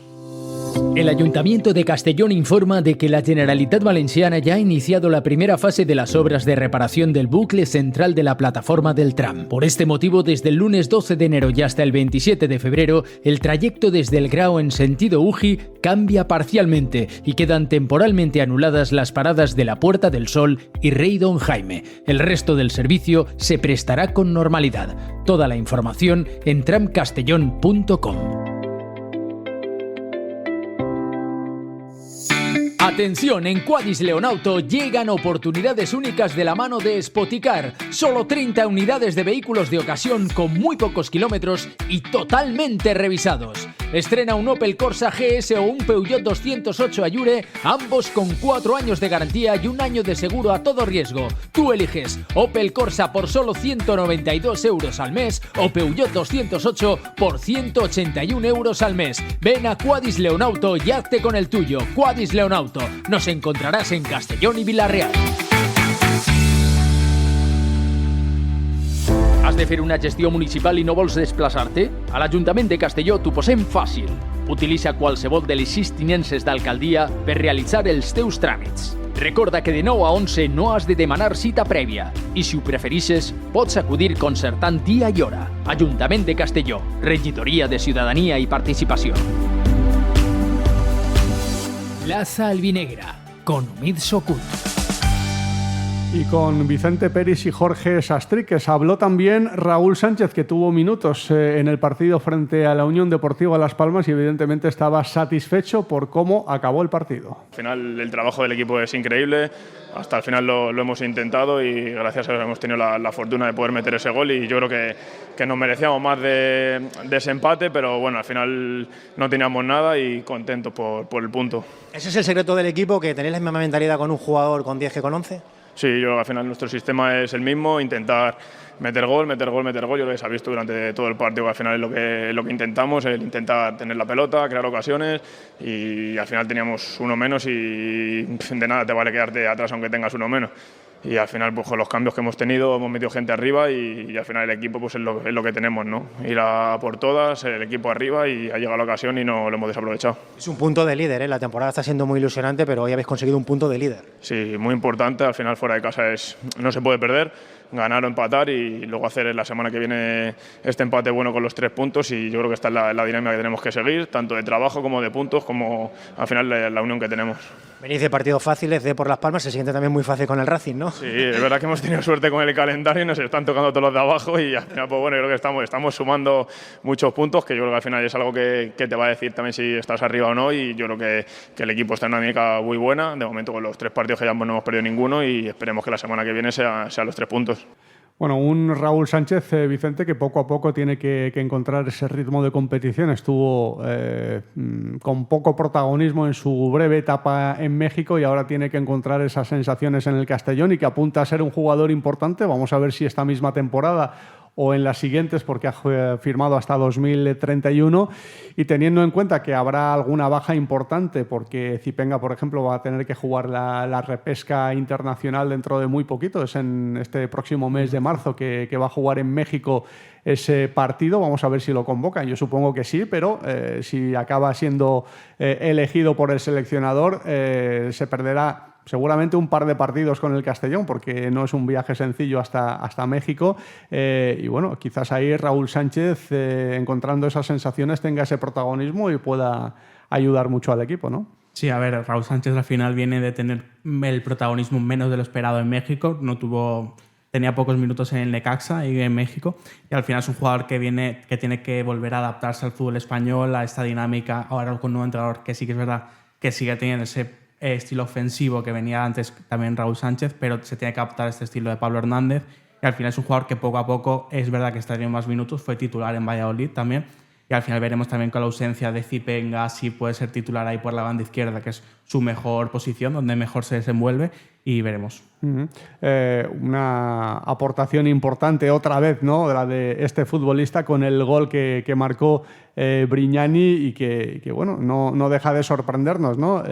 S7: El Ayuntamiento de Castellón informa de que la Generalitat Valenciana ya ha iniciado la primera fase de las obras de reparación del bucle central de la plataforma del tram. Por este motivo, desde el lunes 12 de enero y hasta el 27 de febrero, el trayecto desde el Grao en sentido Uji cambia parcialmente y quedan temporalmente anuladas las paradas de la Puerta del Sol y Rey Don Jaime. El resto del servicio se prestará con normalidad. Toda la información en tramcastellón.com. Atención, en Quadis Leonauto llegan oportunidades únicas de la mano de Spoticar. Solo 30 unidades de vehículos de ocasión con muy pocos kilómetros y totalmente revisados. Estrena un Opel Corsa GS o un Peugeot 208 Allure, ambos con 4 años de garantía y 1 año de seguro a todo riesgo. Tú eliges Opel Corsa por solo 192 euros al mes o Peugeot 208 por 181 euros al mes. Ven a Quadis Leonauto y hazte con el tuyo. Quadis Leonauto. Nos encontrarás en Castellón y Vila-real. Has de fer una gestió municipal i no vols desplaçar-te? A l'Ajuntament de Castelló t'ho posem fàcil. Utilitza qualsevol de les 6 tinences d'alcaldia per realitzar els teus tràmits. Recorda que de 9 a 11 no has de demanar cita prèvia i si ho preferixes pots acudir concertant dia i hora. Ajuntament de Castelló, Regidoria de Ciutadania i Participació. Plaza Albinegra, con Umid Sokut.
S1: Y con Vicente Peris y Jorge Sastriques. Habló también Raúl Sánchez, que tuvo minutos en el partido frente a la Unión Deportiva Las Palmas y evidentemente estaba satisfecho por cómo acabó el partido.
S8: Al final el trabajo del equipo es increíble, hasta el final lo hemos intentado y gracias a Dios hemos tenido la fortuna de poder meter ese gol y yo creo que nos merecíamos más de ese empate, pero bueno, al final no teníamos nada y contentos por el punto.
S6: ¿Ese es el secreto del equipo, que tenéis la misma mentalidad con un jugador con 10 que con 11?
S8: Sí, al final nuestro sistema es el mismo, intentar meter gol. Yo creo que se ha visto durante todo el partido, que al final es lo que intentamos, el intentar tener la pelota, crear ocasiones y al final teníamos uno menos y de nada te vale quedarte atrás aunque tengas uno menos. Y al final, pues con los cambios que hemos tenido, hemos metido gente arriba y al final el equipo pues es lo que tenemos, ¿no? Ir a por todas, el equipo arriba y ha llegado la ocasión y no lo hemos desaprovechado.
S6: Es un punto de líder, ¿eh? La temporada está siendo muy ilusionante, pero hoy habéis conseguido un punto de líder.
S8: Sí, muy importante. Al final fuera de casa no se puede perder. Ganar o empatar y luego hacer la semana que viene este empate bueno con los 3 puntos y yo creo que esta es la dinámica que tenemos que seguir, tanto de trabajo como de puntos, como al final la unión que tenemos.
S6: Venís de partidos fáciles de por Las Palmas, se siente también muy fácil con el Racing, ¿no?
S8: Sí, es verdad que hemos tenido suerte con el calendario y nos están tocando todos los de abajo y al final pues bueno, yo creo que estamos sumando muchos puntos, que yo creo que al final es algo que te va a decir también si estás arriba o no y yo creo que el equipo está en una dinámica muy buena, de momento con los 3 partidos que llevamos no hemos perdido ninguno y esperemos que la semana que viene sean los 3 puntos.
S1: Bueno, un Raúl Sánchez, Vicente, que poco a poco tiene que encontrar ese ritmo de competición. Estuvo con poco protagonismo en su breve etapa en México y ahora tiene que encontrar esas sensaciones en el Castellón y que apunta a ser un jugador importante. Vamos a ver si esta misma temporada o en las siguientes, porque ha firmado hasta 2031, y teniendo en cuenta que habrá alguna baja importante, porque Zipenga, por ejemplo, va a tener que jugar la repesca internacional dentro de muy poquito, es en este próximo mes de marzo que va a jugar en México ese partido. Vamos a ver si lo convocan, yo supongo que sí, pero si acaba siendo elegido por el seleccionador, se perderá seguramente un par de partidos con el Castellón, porque no es un viaje sencillo hasta México. Y bueno, quizás ahí Raúl Sánchez, encontrando esas sensaciones, tenga ese protagonismo y pueda ayudar mucho al equipo, ¿no?
S2: Sí, a ver, Raúl Sánchez al final viene de tener el protagonismo menos de lo esperado en México. Tenía pocos minutos en el Necaxa y en México. Y al final es un jugador que tiene que volver a adaptarse al fútbol español, a esta dinámica, ahora con un nuevo entrenador que sí que es verdad que sigue teniendo ese estilo ofensivo que venía antes también Raúl Sánchez, pero se tiene que adaptar a este estilo de Pablo Hernández y al final es un jugador que poco a poco, es verdad que está teniendo más minutos, fue titular en Valladolid también y al final veremos también con la ausencia de Zipenga si puede ser titular ahí por la banda izquierda, que es su mejor posición, donde mejor se desenvuelve, y veremos.
S1: Una aportación importante otra vez, ¿no?, de la de este futbolista con el gol que marcó Brignani y que bueno, no deja de sorprendernos, ¿no?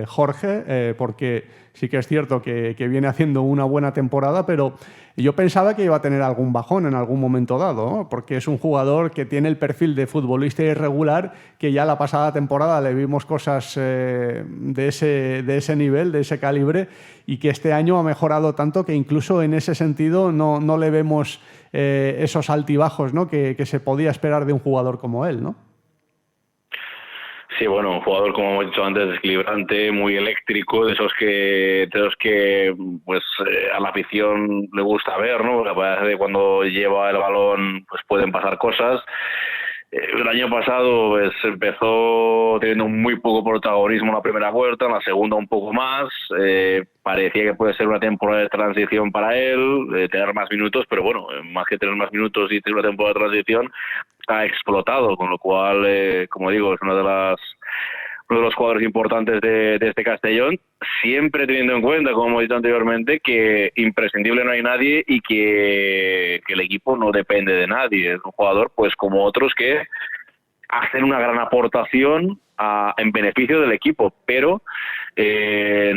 S1: Jorge, porque sí que es cierto que viene haciendo una buena temporada, pero yo pensaba que iba a tener algún bajón en algún momento dado, ¿no? Porque es un jugador que tiene el perfil de futbolista irregular, que ya la pasada temporada le vimos cosas de ese nivel, de ese calibre, y que este año ha mejorado tanto que incluso en ese sentido no le vemos esos altibajos, ¿no?, que se podía esperar de un jugador como él, ¿no?
S3: Sí, bueno, un jugador, como hemos dicho antes, desequilibrante, muy eléctrico, de esos que pues a la afición le gusta ver, ¿no? Porque parece que cuando lleva el balón pues pueden pasar cosas. El año pasado pues, empezó teniendo muy poco protagonismo en la primera vuelta, en la segunda un poco más. Parecía que puede ser una temporada de transición para él, tener más minutos, pero bueno, más que tener más minutos y tener una temporada de transición, está explotado, con lo cual, como digo, es uno de los jugadores importantes de este Castellón, siempre teniendo en cuenta, como hemos dicho anteriormente, que imprescindible no hay nadie y que el equipo no depende de nadie. Es un jugador, pues como otros, que hacen una gran aportación en beneficio del equipo, pero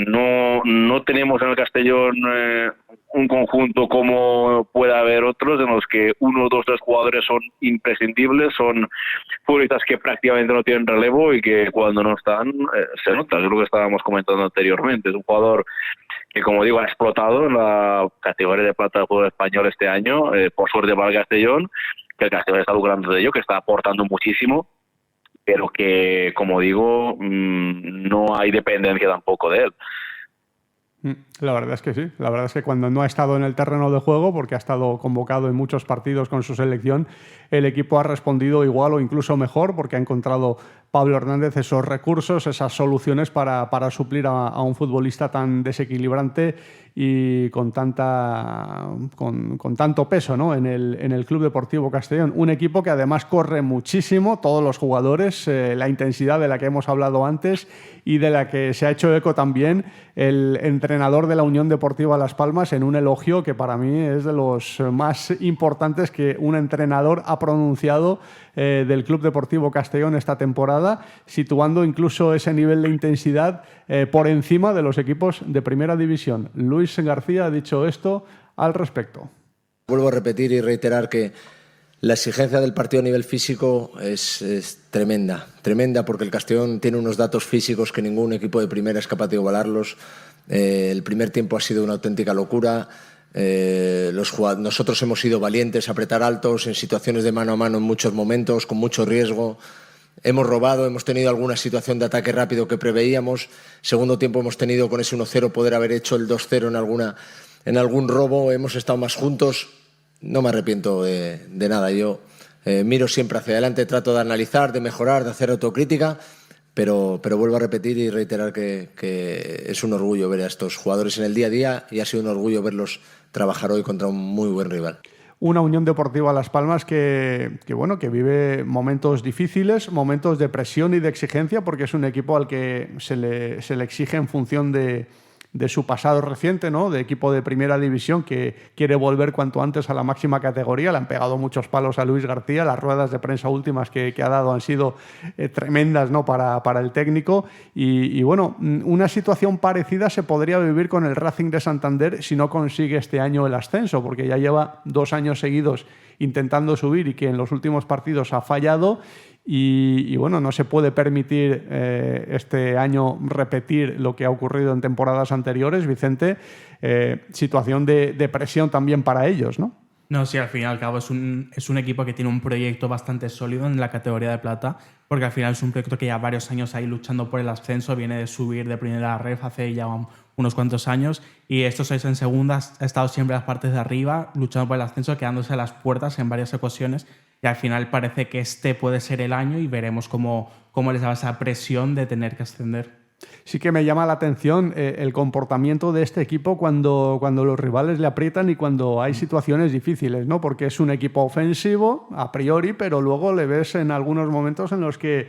S3: no tenemos en el Castellón un conjunto como puede haber otros en los que 1, 2, 3 jugadores son imprescindibles, son futbolistas que prácticamente no tienen relevo y que cuando no están se nota, es lo que estábamos comentando anteriormente. Es un jugador que, como digo, ha explotado en la categoría de plata del fútbol español este año, por suerte para el Castellón, que el Castellón está lucrando de ello, que está aportando muchísimo, pero que, como digo, no hay dependencia tampoco de él.
S1: La verdad es que sí, la verdad es que cuando no ha estado en el terreno de juego, porque ha estado convocado en muchos partidos con su selección, el equipo ha respondido igual o incluso mejor, porque ha encontrado Pablo Hernández esos recursos, esas soluciones para suplir a un futbolista tan desequilibrante y con tanto peso, ¿no?, en el Club Deportivo Castellón. Un equipo que además corre muchísimo, todos los jugadores, la intensidad de la que hemos hablado antes y de la que se ha hecho eco también el entrenador de la Unión Deportiva Las Palmas, en un elogio que para mí es de los más importantes que un entrenador ha pronunciado del Club Deportivo Castellón esta temporada, situando incluso ese nivel de intensidad por encima de los equipos de primera división. Luis García ha dicho esto al respecto.
S9: Vuelvo a repetir y reiterar que la exigencia del partido a nivel físico es tremenda, porque el Castellón tiene unos datos físicos que ningún equipo de primera es capaz de igualarlos. El primer tiempo ha sido una auténtica locura. Nosotros hemos sido valientes a apretar altos en situaciones de mano a mano en muchos momentos, con mucho riesgo. Hemos robado, hemos tenido alguna situación de ataque rápido que preveíamos. Segundo tiempo hemos tenido con ese 1-0 poder haber hecho el 2-0 en algún robo. Hemos estado más juntos. No me arrepiento de nada. Yo miro siempre hacia adelante, trato de analizar, de mejorar, de hacer autocrítica, pero vuelvo a repetir y reiterar que es un orgullo ver a estos jugadores en el día a día y ha sido un orgullo verlos trabajar hoy contra un muy buen rival.
S1: Una Unión Deportiva Las Palmas que vive momentos difíciles, momentos de presión y de exigencia, porque es un equipo al que se le exige en función de su pasado reciente, ¿no?, de equipo de primera división que quiere volver cuanto antes a la máxima categoría. Le han pegado muchos palos a Luis García, las ruedas de prensa últimas que ha dado han sido tremendas, ¿no?, para el técnico. Y bueno, una situación parecida se podría vivir con el Racing de Santander si no consigue este año el ascenso, porque ya lleva 2 años seguidos intentando subir y que en los últimos partidos ha fallado. Y bueno, no se puede permitir este año repetir lo que ha ocurrido en temporadas anteriores, Vicente. Situación de presión también para ellos, ¿no?
S2: No, sí, al fin y al cabo es un equipo que tiene un proyecto bastante sólido en la categoría de plata, porque al final es un proyecto que ya varios años ahí luchando por el ascenso, viene de subir de primera ref hace ya unos cuantos años, y estos 6 en segunda ha estado siempre en las partes de arriba, luchando por el ascenso, quedándose a las puertas en varias ocasiones, y al final parece que este puede ser el año y veremos cómo les da esa presión de tener que ascender.
S1: Sí que me llama la atención el comportamiento de este equipo cuando los rivales le aprietan y cuando hay situaciones difíciles, ¿no? Porque es un equipo ofensivo a priori, pero luego le ves en algunos momentos en los que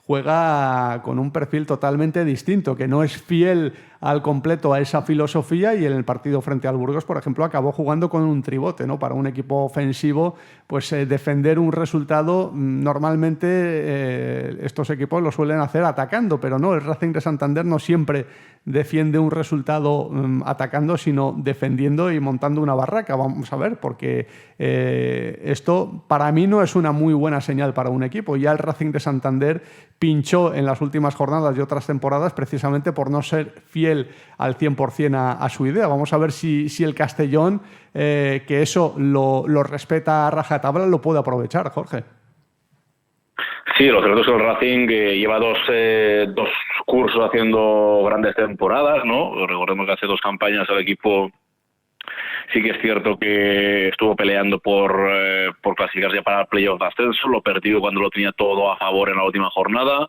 S1: juega con un perfil totalmente distinto, que no es fiel al completo a esa filosofía, y en el partido frente al Burgos, por ejemplo, acabó jugando con un tribote, ¿no? Para un equipo ofensivo, pues defender un resultado, normalmente estos equipos lo suelen hacer atacando, pero no, el Racing de Santander no siempre defiende un resultado atacando, sino defendiendo y montando una barraca. Vamos a ver, porque esto para mí no es una muy buena señal para un equipo. Ya el Racing de Santander pinchó en las últimas jornadas de otras temporadas precisamente por no ser fiel al 100% a su idea. Vamos a ver si el Castellón, que eso lo respeta a rajatabla, lo puede aprovechar, Jorge.
S3: Sí, lo cierto es que el Racing lleva dos cursos haciendo grandes temporadas, ¿no? Recordemos que hace 2 campañas el equipo sí que es cierto que estuvo peleando por clasificarse para el playoff de ascenso, lo perdió cuando lo tenía todo a favor en la última jornada.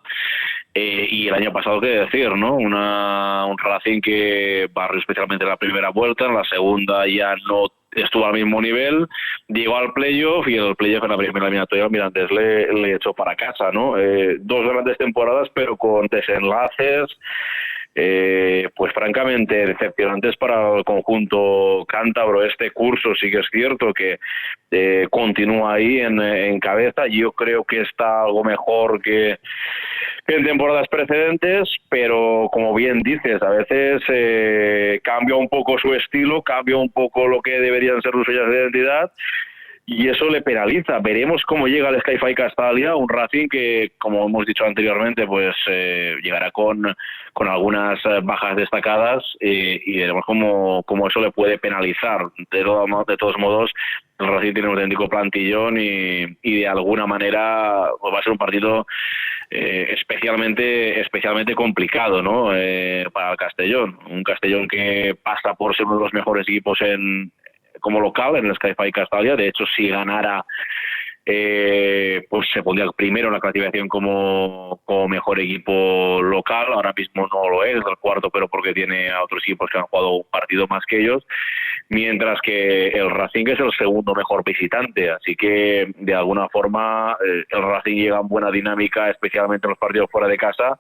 S3: Y el año pasado, qué decir, ¿no? Un Racing que barrió especialmente en la primera vuelta, en la segunda ya no estuvo al mismo nivel, llegó al playoff y el playoff en la primera eliminatoria Mirandes le echó para casa, ¿no? 2 grandes temporadas, pero con desenlaces pues francamente decepcionantes para el conjunto cántabro. Este curso sí que es cierto que continúa ahí en cabeza. Yo creo que está algo mejor que en temporadas precedentes, pero como bien dices, a veces cambia un poco su estilo, cambia un poco lo que deberían ser sus señas de identidad, y eso le penaliza. Veremos cómo llega el Sky Fight Castalia, un Racing que, como hemos dicho anteriormente, pues llegará con algunas bajas destacadas, y veremos cómo eso le puede penalizar. De todos modos, el Racing tiene un auténtico plantillón y de alguna manera pues va a ser un partido especialmente complicado, ¿no? Para el Castellón. Un Castellón que pasa por ser uno de los mejores equipos como local en el Sky Fight Castalia. De hecho, si ganara, pues se pondría primero en la clasificación como mejor equipo local. Ahora mismo no lo es el cuarto, pero porque tiene a otros equipos que han jugado un partido más que ellos, mientras que el Racing es el segundo mejor visitante. Así que de alguna forma el Racing llega en buena dinámica, especialmente en los partidos fuera de casa,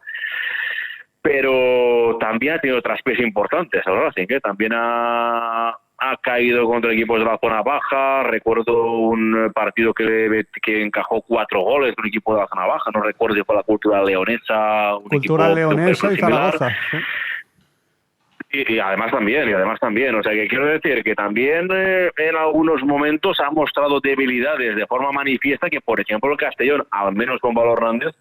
S3: pero también ha tenido otras piezas importantes el Racing, que también ha caído contra equipos de la zona baja. Recuerdo un partido que encajó 4 goles de un equipo de la zona baja, no recuerdo si fue la Cultural Leonesa.
S1: Cultural Leonesa y Zaragoza. ¿Sí?
S3: Y además también, o sea que quiero decir que también en algunos momentos ha mostrado debilidades de forma manifiesta, que por ejemplo el Castellón, al menos con Pablo Hernández,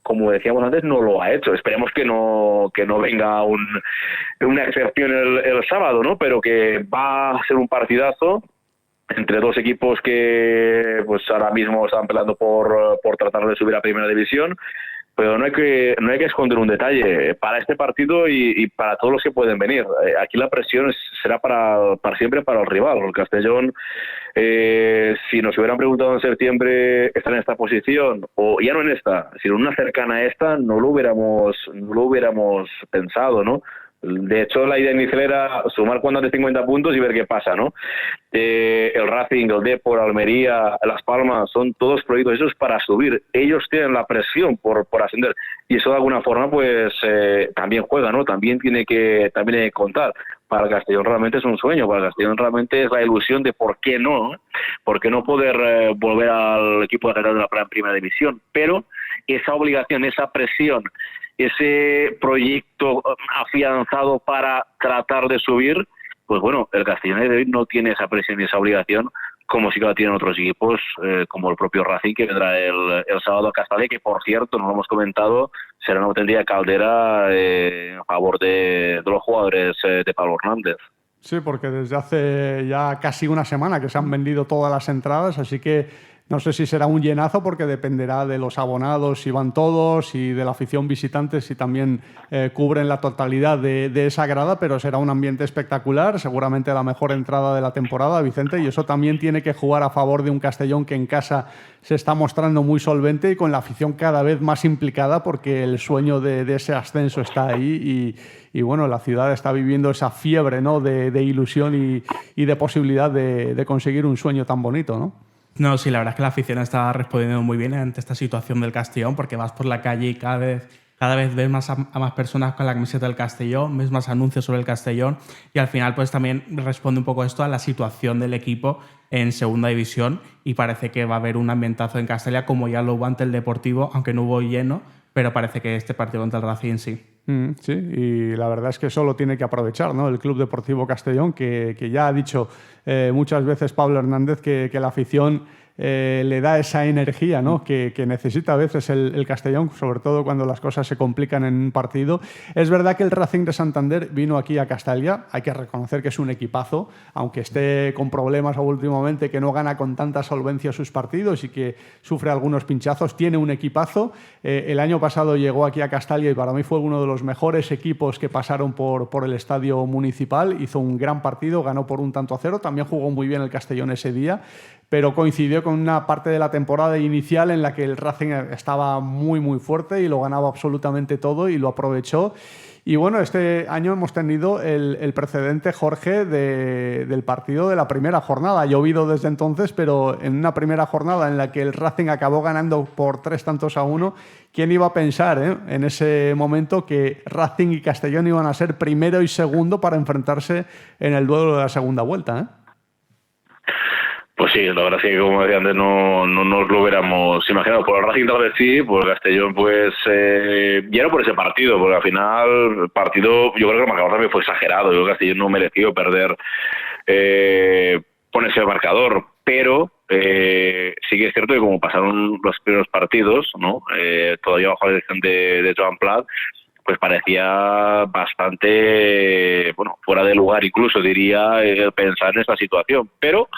S3: como decíamos antes, no lo ha hecho. Esperemos que no venga una excepción el sábado, ¿no? Pero que va a ser un partidazo entre dos equipos que pues ahora mismo están peleando por tratar de subir a Primera División. Pero no hay que esconder un detalle para este partido y para todos los que pueden venir. Aquí la presión será para siempre para el rival. El Castellón, si nos hubieran preguntado en septiembre, ¿está en esta posición? O ya no en esta, sino en una cercana a esta, no lo hubiéramos pensado, ¿no? De hecho, la idea inicial era sumar cuando de 50 puntos y ver qué pasa, ¿no? El Racing, el Depor, Almería, Las Palmas, son todos proyectos esos para subir. Ellos tienen la presión por ascender, y eso de alguna forma pues también juega, ¿no? También tiene que contar. Para el Castellón realmente es un sueño, para el Castellón realmente es la ilusión de por qué no poder volver al equipo de la Primera División. Pero esa obligación, esa presión, ese proyecto afianzado para tratar de subir, pues bueno, el Castellón de hoy no tiene esa presión y esa obligación como sí que la tienen otros equipos, como el propio Racing, que vendrá el sábado a Castalia, que por cierto, no lo hemos comentado, será una auténtica caldera a favor de los jugadores de Pablo Hernández.
S1: Sí, porque desde hace ya casi una semana que se han vendido todas las entradas, así que no sé si será un llenazo, porque dependerá de los abonados, si van todos, y de la afición visitante, si también cubren la totalidad de esa grada, pero será un ambiente espectacular, seguramente la mejor entrada de la temporada, Vicente, y eso también tiene que jugar a favor de un Castellón que en casa se está mostrando muy solvente y con la afición cada vez más implicada, porque el sueño de ese ascenso está ahí y bueno, la ciudad está viviendo esa fiebre, ¿no?, de ilusión y de posibilidad de conseguir un sueño tan bonito, ¿no?
S2: No, sí, la verdad es que la afición está respondiendo muy bien ante esta situación del Castellón, porque vas por la calle y cada vez ves a más personas con la camiseta del Castellón, ves más anuncios sobre el Castellón, y al final pues también responde un poco esto a la situación del equipo en Segunda División, y parece que va a haber un ambientazo en Castalia como ya lo hubo ante el Deportivo, aunque no hubo lleno, pero parece que este partido contra el Racing sí.
S1: Sí, y la verdad es que eso lo tiene que aprovechar, ¿no?, el Club Deportivo Castellón, que ya ha dicho muchas veces Pablo Hernández que la afición le da esa energía, ¿no?, que necesita a veces el Castellón, sobre todo cuando las cosas se complican en un partido. Es verdad que el Racing de Santander vino aquí a Castalia, hay que reconocer que es un equipazo, aunque esté con problemas últimamente, que no gana con tanta solvencia sus partidos y que sufre algunos pinchazos, tiene un equipazo. El año pasado llegó aquí a Castalia y para mí fue uno de los mejores equipos que pasaron por el estadio municipal, hizo un gran partido, ganó por 1-0, también jugó muy bien el Castellón ese día, pero coincidió con una parte de la temporada inicial en la que el Racing estaba muy, muy fuerte y lo ganaba absolutamente todo y lo aprovechó. Y bueno, este año hemos tenido el precedente, Jorge, del partido de la primera jornada. Ha llovido desde entonces, pero en una primera jornada en la que el Racing acabó ganando por 3-1, ¿quién iba a pensar en ese momento que Racing y Castellón iban a ser primero y segundo para enfrentarse en el duelo de la segunda vuelta?
S3: Pues sí, la verdad es que, como decía antes, no nos lo hubiéramos imaginado. Por el Racing tal vez sí, por el Castellón pues ya no por ese partido, porque al final el partido, yo creo que el marcador también fue exagerado. Yo creo que Castellón no mereció perder con ese marcador, pero sí que es cierto que como pasaron los primeros partidos, ¿no? Todavía bajo la dirección de Joan Plat, pues parecía bastante, fuera de lugar incluso, diría, pensar en esta situación. Pero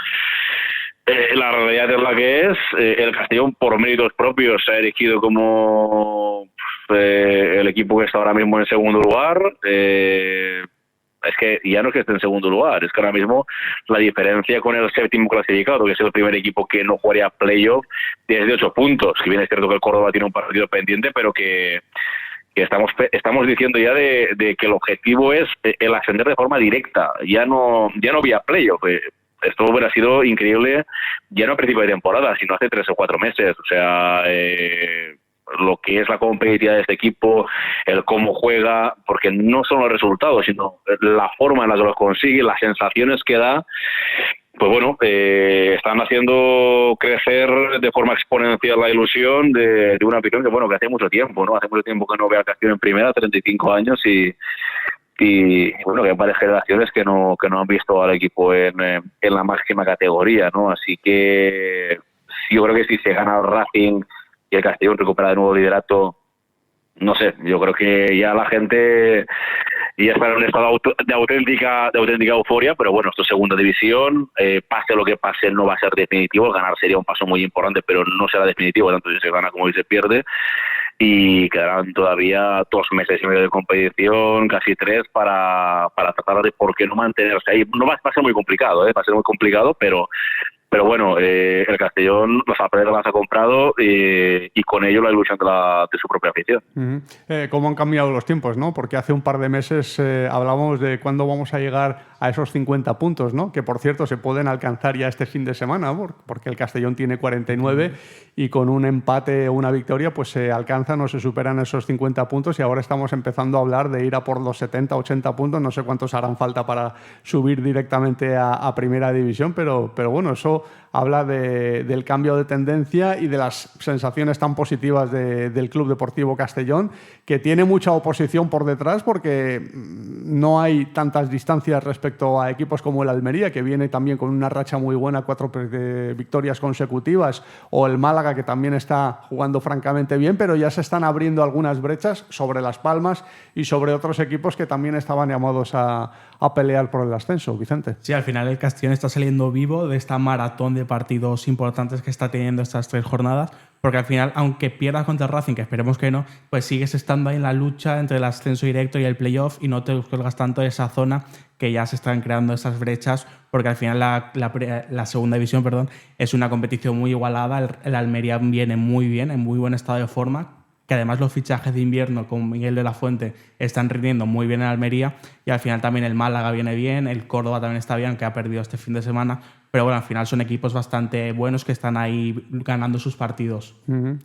S3: la realidad es la que es. El Castellón, por méritos propios, se ha erigido como el equipo que está ahora mismo en segundo lugar. Es que ya no es que esté en segundo lugar, es que ahora mismo la diferencia con el séptimo clasificado, que es el primer equipo que no jugaría playoff, es de 8 puntos. Que bien es cierto que el Córdoba tiene un partido pendiente, pero que estamos diciendo ya de que el objetivo es el ascender de forma directa, ya no vía playoff. Esto hubiera sido increíble ya no a principio de temporada, sino hace 3 o 4 meses. O sea, lo que es la competitividad de este equipo, el cómo juega, porque no son los resultados, sino la forma en la que los consigue, las sensaciones que da, pues bueno, están haciendo crecer de forma exponencial la ilusión de una afición que hace mucho tiempo, ¿no? Hace mucho tiempo que no ve a Castellón en primera, 35 años, y bueno, que hay varias generaciones que no han visto al equipo en la máxima categoría, ¿no? Así que yo creo que si se gana el Racing y el Castellón recupera de nuevo liderato, no sé, yo creo que ya la gente ya está en un estado de auténtica euforia, pero bueno, esto es segunda división, pase lo que pase no va a ser definitivo. El ganar sería un paso muy importante, pero no será definitivo, tanto si se gana como si se pierde, y quedarán todavía 2 meses y medio de competición, casi 3, para tratar de por qué no mantenerse ahí. No va a ser muy complicado, va a ser muy complicado, pero bueno, el Castellón las ha comprado y con ello la ilusión de su propia afición.
S1: ¿Cómo han cambiado los tiempos, no? Porque hace un par de meses hablábamos de cuándo vamos a llegar a esos 50 puntos, ¿no? Que por cierto se pueden alcanzar ya este fin de semana, porque el Castellón tiene 49 y con un empate o una victoria pues se alcanzan o se superan esos 50 puntos, y ahora estamos empezando a hablar de ir a por los 70, 80 puntos. No sé cuántos harán falta para subir directamente a primera división, pero bueno, eso habla del cambio de tendencia y de las sensaciones tan positivas del Club Deportivo Castellón, que tiene mucha oposición por detrás porque no hay tantas distancias respecto a equipos como el Almería, que viene también con una racha muy buena, 4 victorias consecutivas, o el Málaga, que también está jugando francamente bien, pero ya se están abriendo algunas brechas sobre Las Palmas y sobre otros equipos que también estaban llamados a pelear por el ascenso. Vicente.
S2: Sí, al final el Castellón está saliendo vivo de esta maratón de partidos importantes que está teniendo estas 3 jornadas, porque al final, aunque pierdas contra el Racing, que esperemos que no, pues sigues estando ahí en la lucha entre el ascenso directo y el playoff, y no te cuelgas tanto de esa zona que ya se están creando esas brechas, porque al final la segunda división, es una competición muy igualada. El Almería viene muy bien, en muy buen estado de forma, que además los fichajes de invierno con Miguel de la Fuente están rindiendo muy bien en Almería, y al final también el Málaga viene bien, el Córdoba también está bien, que ha perdido este fin de semana, pero bueno, al final son equipos bastante buenos que están ahí ganando sus partidos.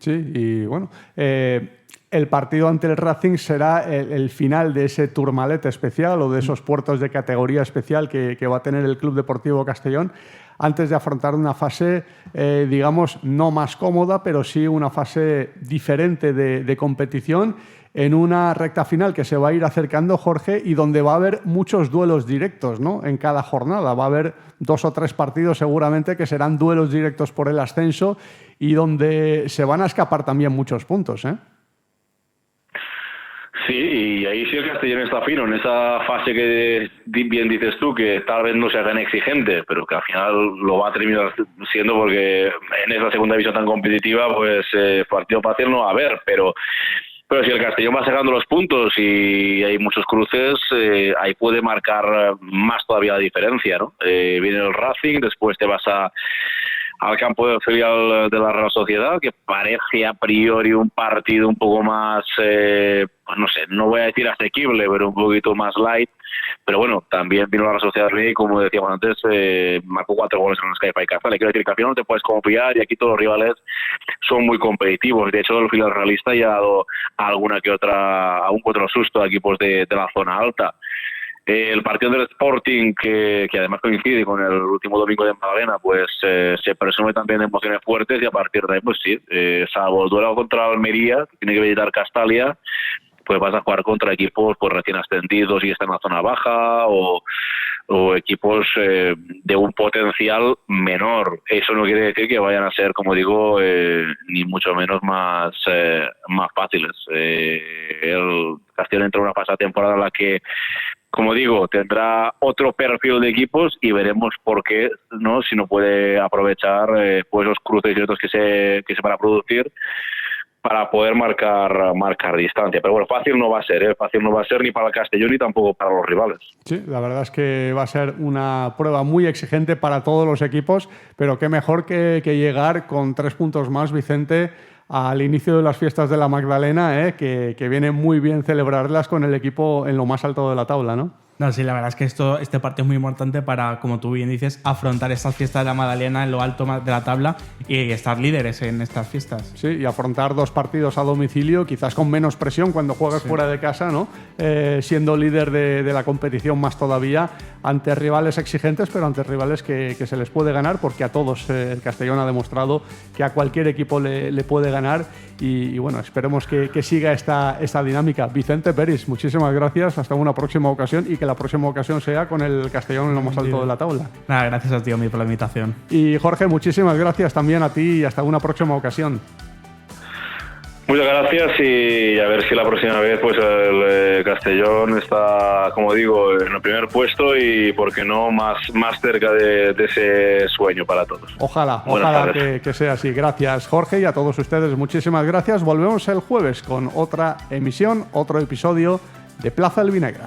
S1: Sí, y bueno, el partido ante el Racing será el final de ese Tourmalet especial, o de esos puertos de categoría especial que va a tener el Club Deportivo Castellón, antes de afrontar una fase, digamos, no más cómoda, pero sí una fase diferente de competición, en una recta final que se va a ir acercando, Jorge, y donde va a haber muchos duelos directos, ¿no? En cada jornada va a haber 2 o 3 partidos seguramente que serán duelos directos por el ascenso, y donde se van a escapar también muchos puntos, ¿eh?
S3: Sí, y ahí sí el Castellón está fino, en esa fase que bien dices tú, que tal vez no sea tan exigente, pero que al final lo va a terminar siendo, porque en esa segunda división tan competitiva, pues partido fácil no va a haber, pero si el Castellón va sacando los puntos y hay muchos cruces, ahí puede marcar más todavía la diferencia, ¿no? Viene el Racing, después te vas a al campo del filial de la Real Sociedad, que parece a priori un partido un poco más, no sé, no voy a decir asequible, pero un poquito más light. Pero bueno, también vino la Real Sociedad y, como decíamos antes, marcó 4 goles en el Sky Cazorla. Le quiero decir que al final no te puedes confiar, y aquí todos los rivales son muy competitivos. De hecho, el filial realista ya ha dado algún que otro susto a equipos de la zona alta. El partido del Sporting, que además coincide con el último domingo de Magdalena, pues se presume también de emociones fuertes, y a partir de ahí, pues sí, salvo el duelo contra Almería, que tiene que visitar Castalia, pues vas a jugar contra equipos pues recién ascendidos y están en la zona baja, o equipos de un potencial menor. Eso no quiere decir que vayan a ser, como digo, ni mucho menos más fáciles. El Castellón entra en una fase de temporada en la que, como digo, tendrá otro perfil de equipos, y veremos por qué, ¿no? Si no puede aprovechar pues los cruces directos que se van a producir para poder marcar distancia. Pero bueno, fácil no va a ser ni para el Castellón ni tampoco para los rivales.
S1: Sí, la verdad es que va a ser una prueba muy exigente para todos los equipos, pero qué mejor que llegar con 3 puntos más, Vicente, al inicio de las fiestas de la Magdalena, que viene muy bien celebrarlas con el equipo en lo más alto de la tabla, ¿no?
S2: No, sí, la verdad es que este partido es muy importante para, como tú bien dices, afrontar estas fiestas de la Magdalena en lo alto de la tabla y estar líderes en estas fiestas.
S1: Sí, y afrontar 2 partidos a domicilio, quizás con menos presión cuando juegas fuera de casa, ¿no? Siendo líder de la competición más todavía, ante rivales exigentes, pero ante rivales que se les puede ganar, porque a todos el Castellón ha demostrado que a cualquier equipo le puede ganar, y bueno, esperemos que siga esta dinámica. Vicente Peris, muchísimas gracias, hasta una próxima ocasión, y que la próxima ocasión sea con el Castellón en lo más alto de la tabla.
S2: Nada, gracias a ti, Omi, por la invitación.
S1: Y Jorge, muchísimas gracias también a ti, y hasta una próxima ocasión.
S3: Muchas gracias, y a ver si la próxima vez pues el Castellón está, como digo, en el primer puesto, y por qué no más cerca de ese sueño para todos.
S1: Ojalá que sea así. Gracias, Jorge, y a todos ustedes muchísimas gracias. Volvemos el jueves con otra emisión, otro episodio de Plaza Albinegra.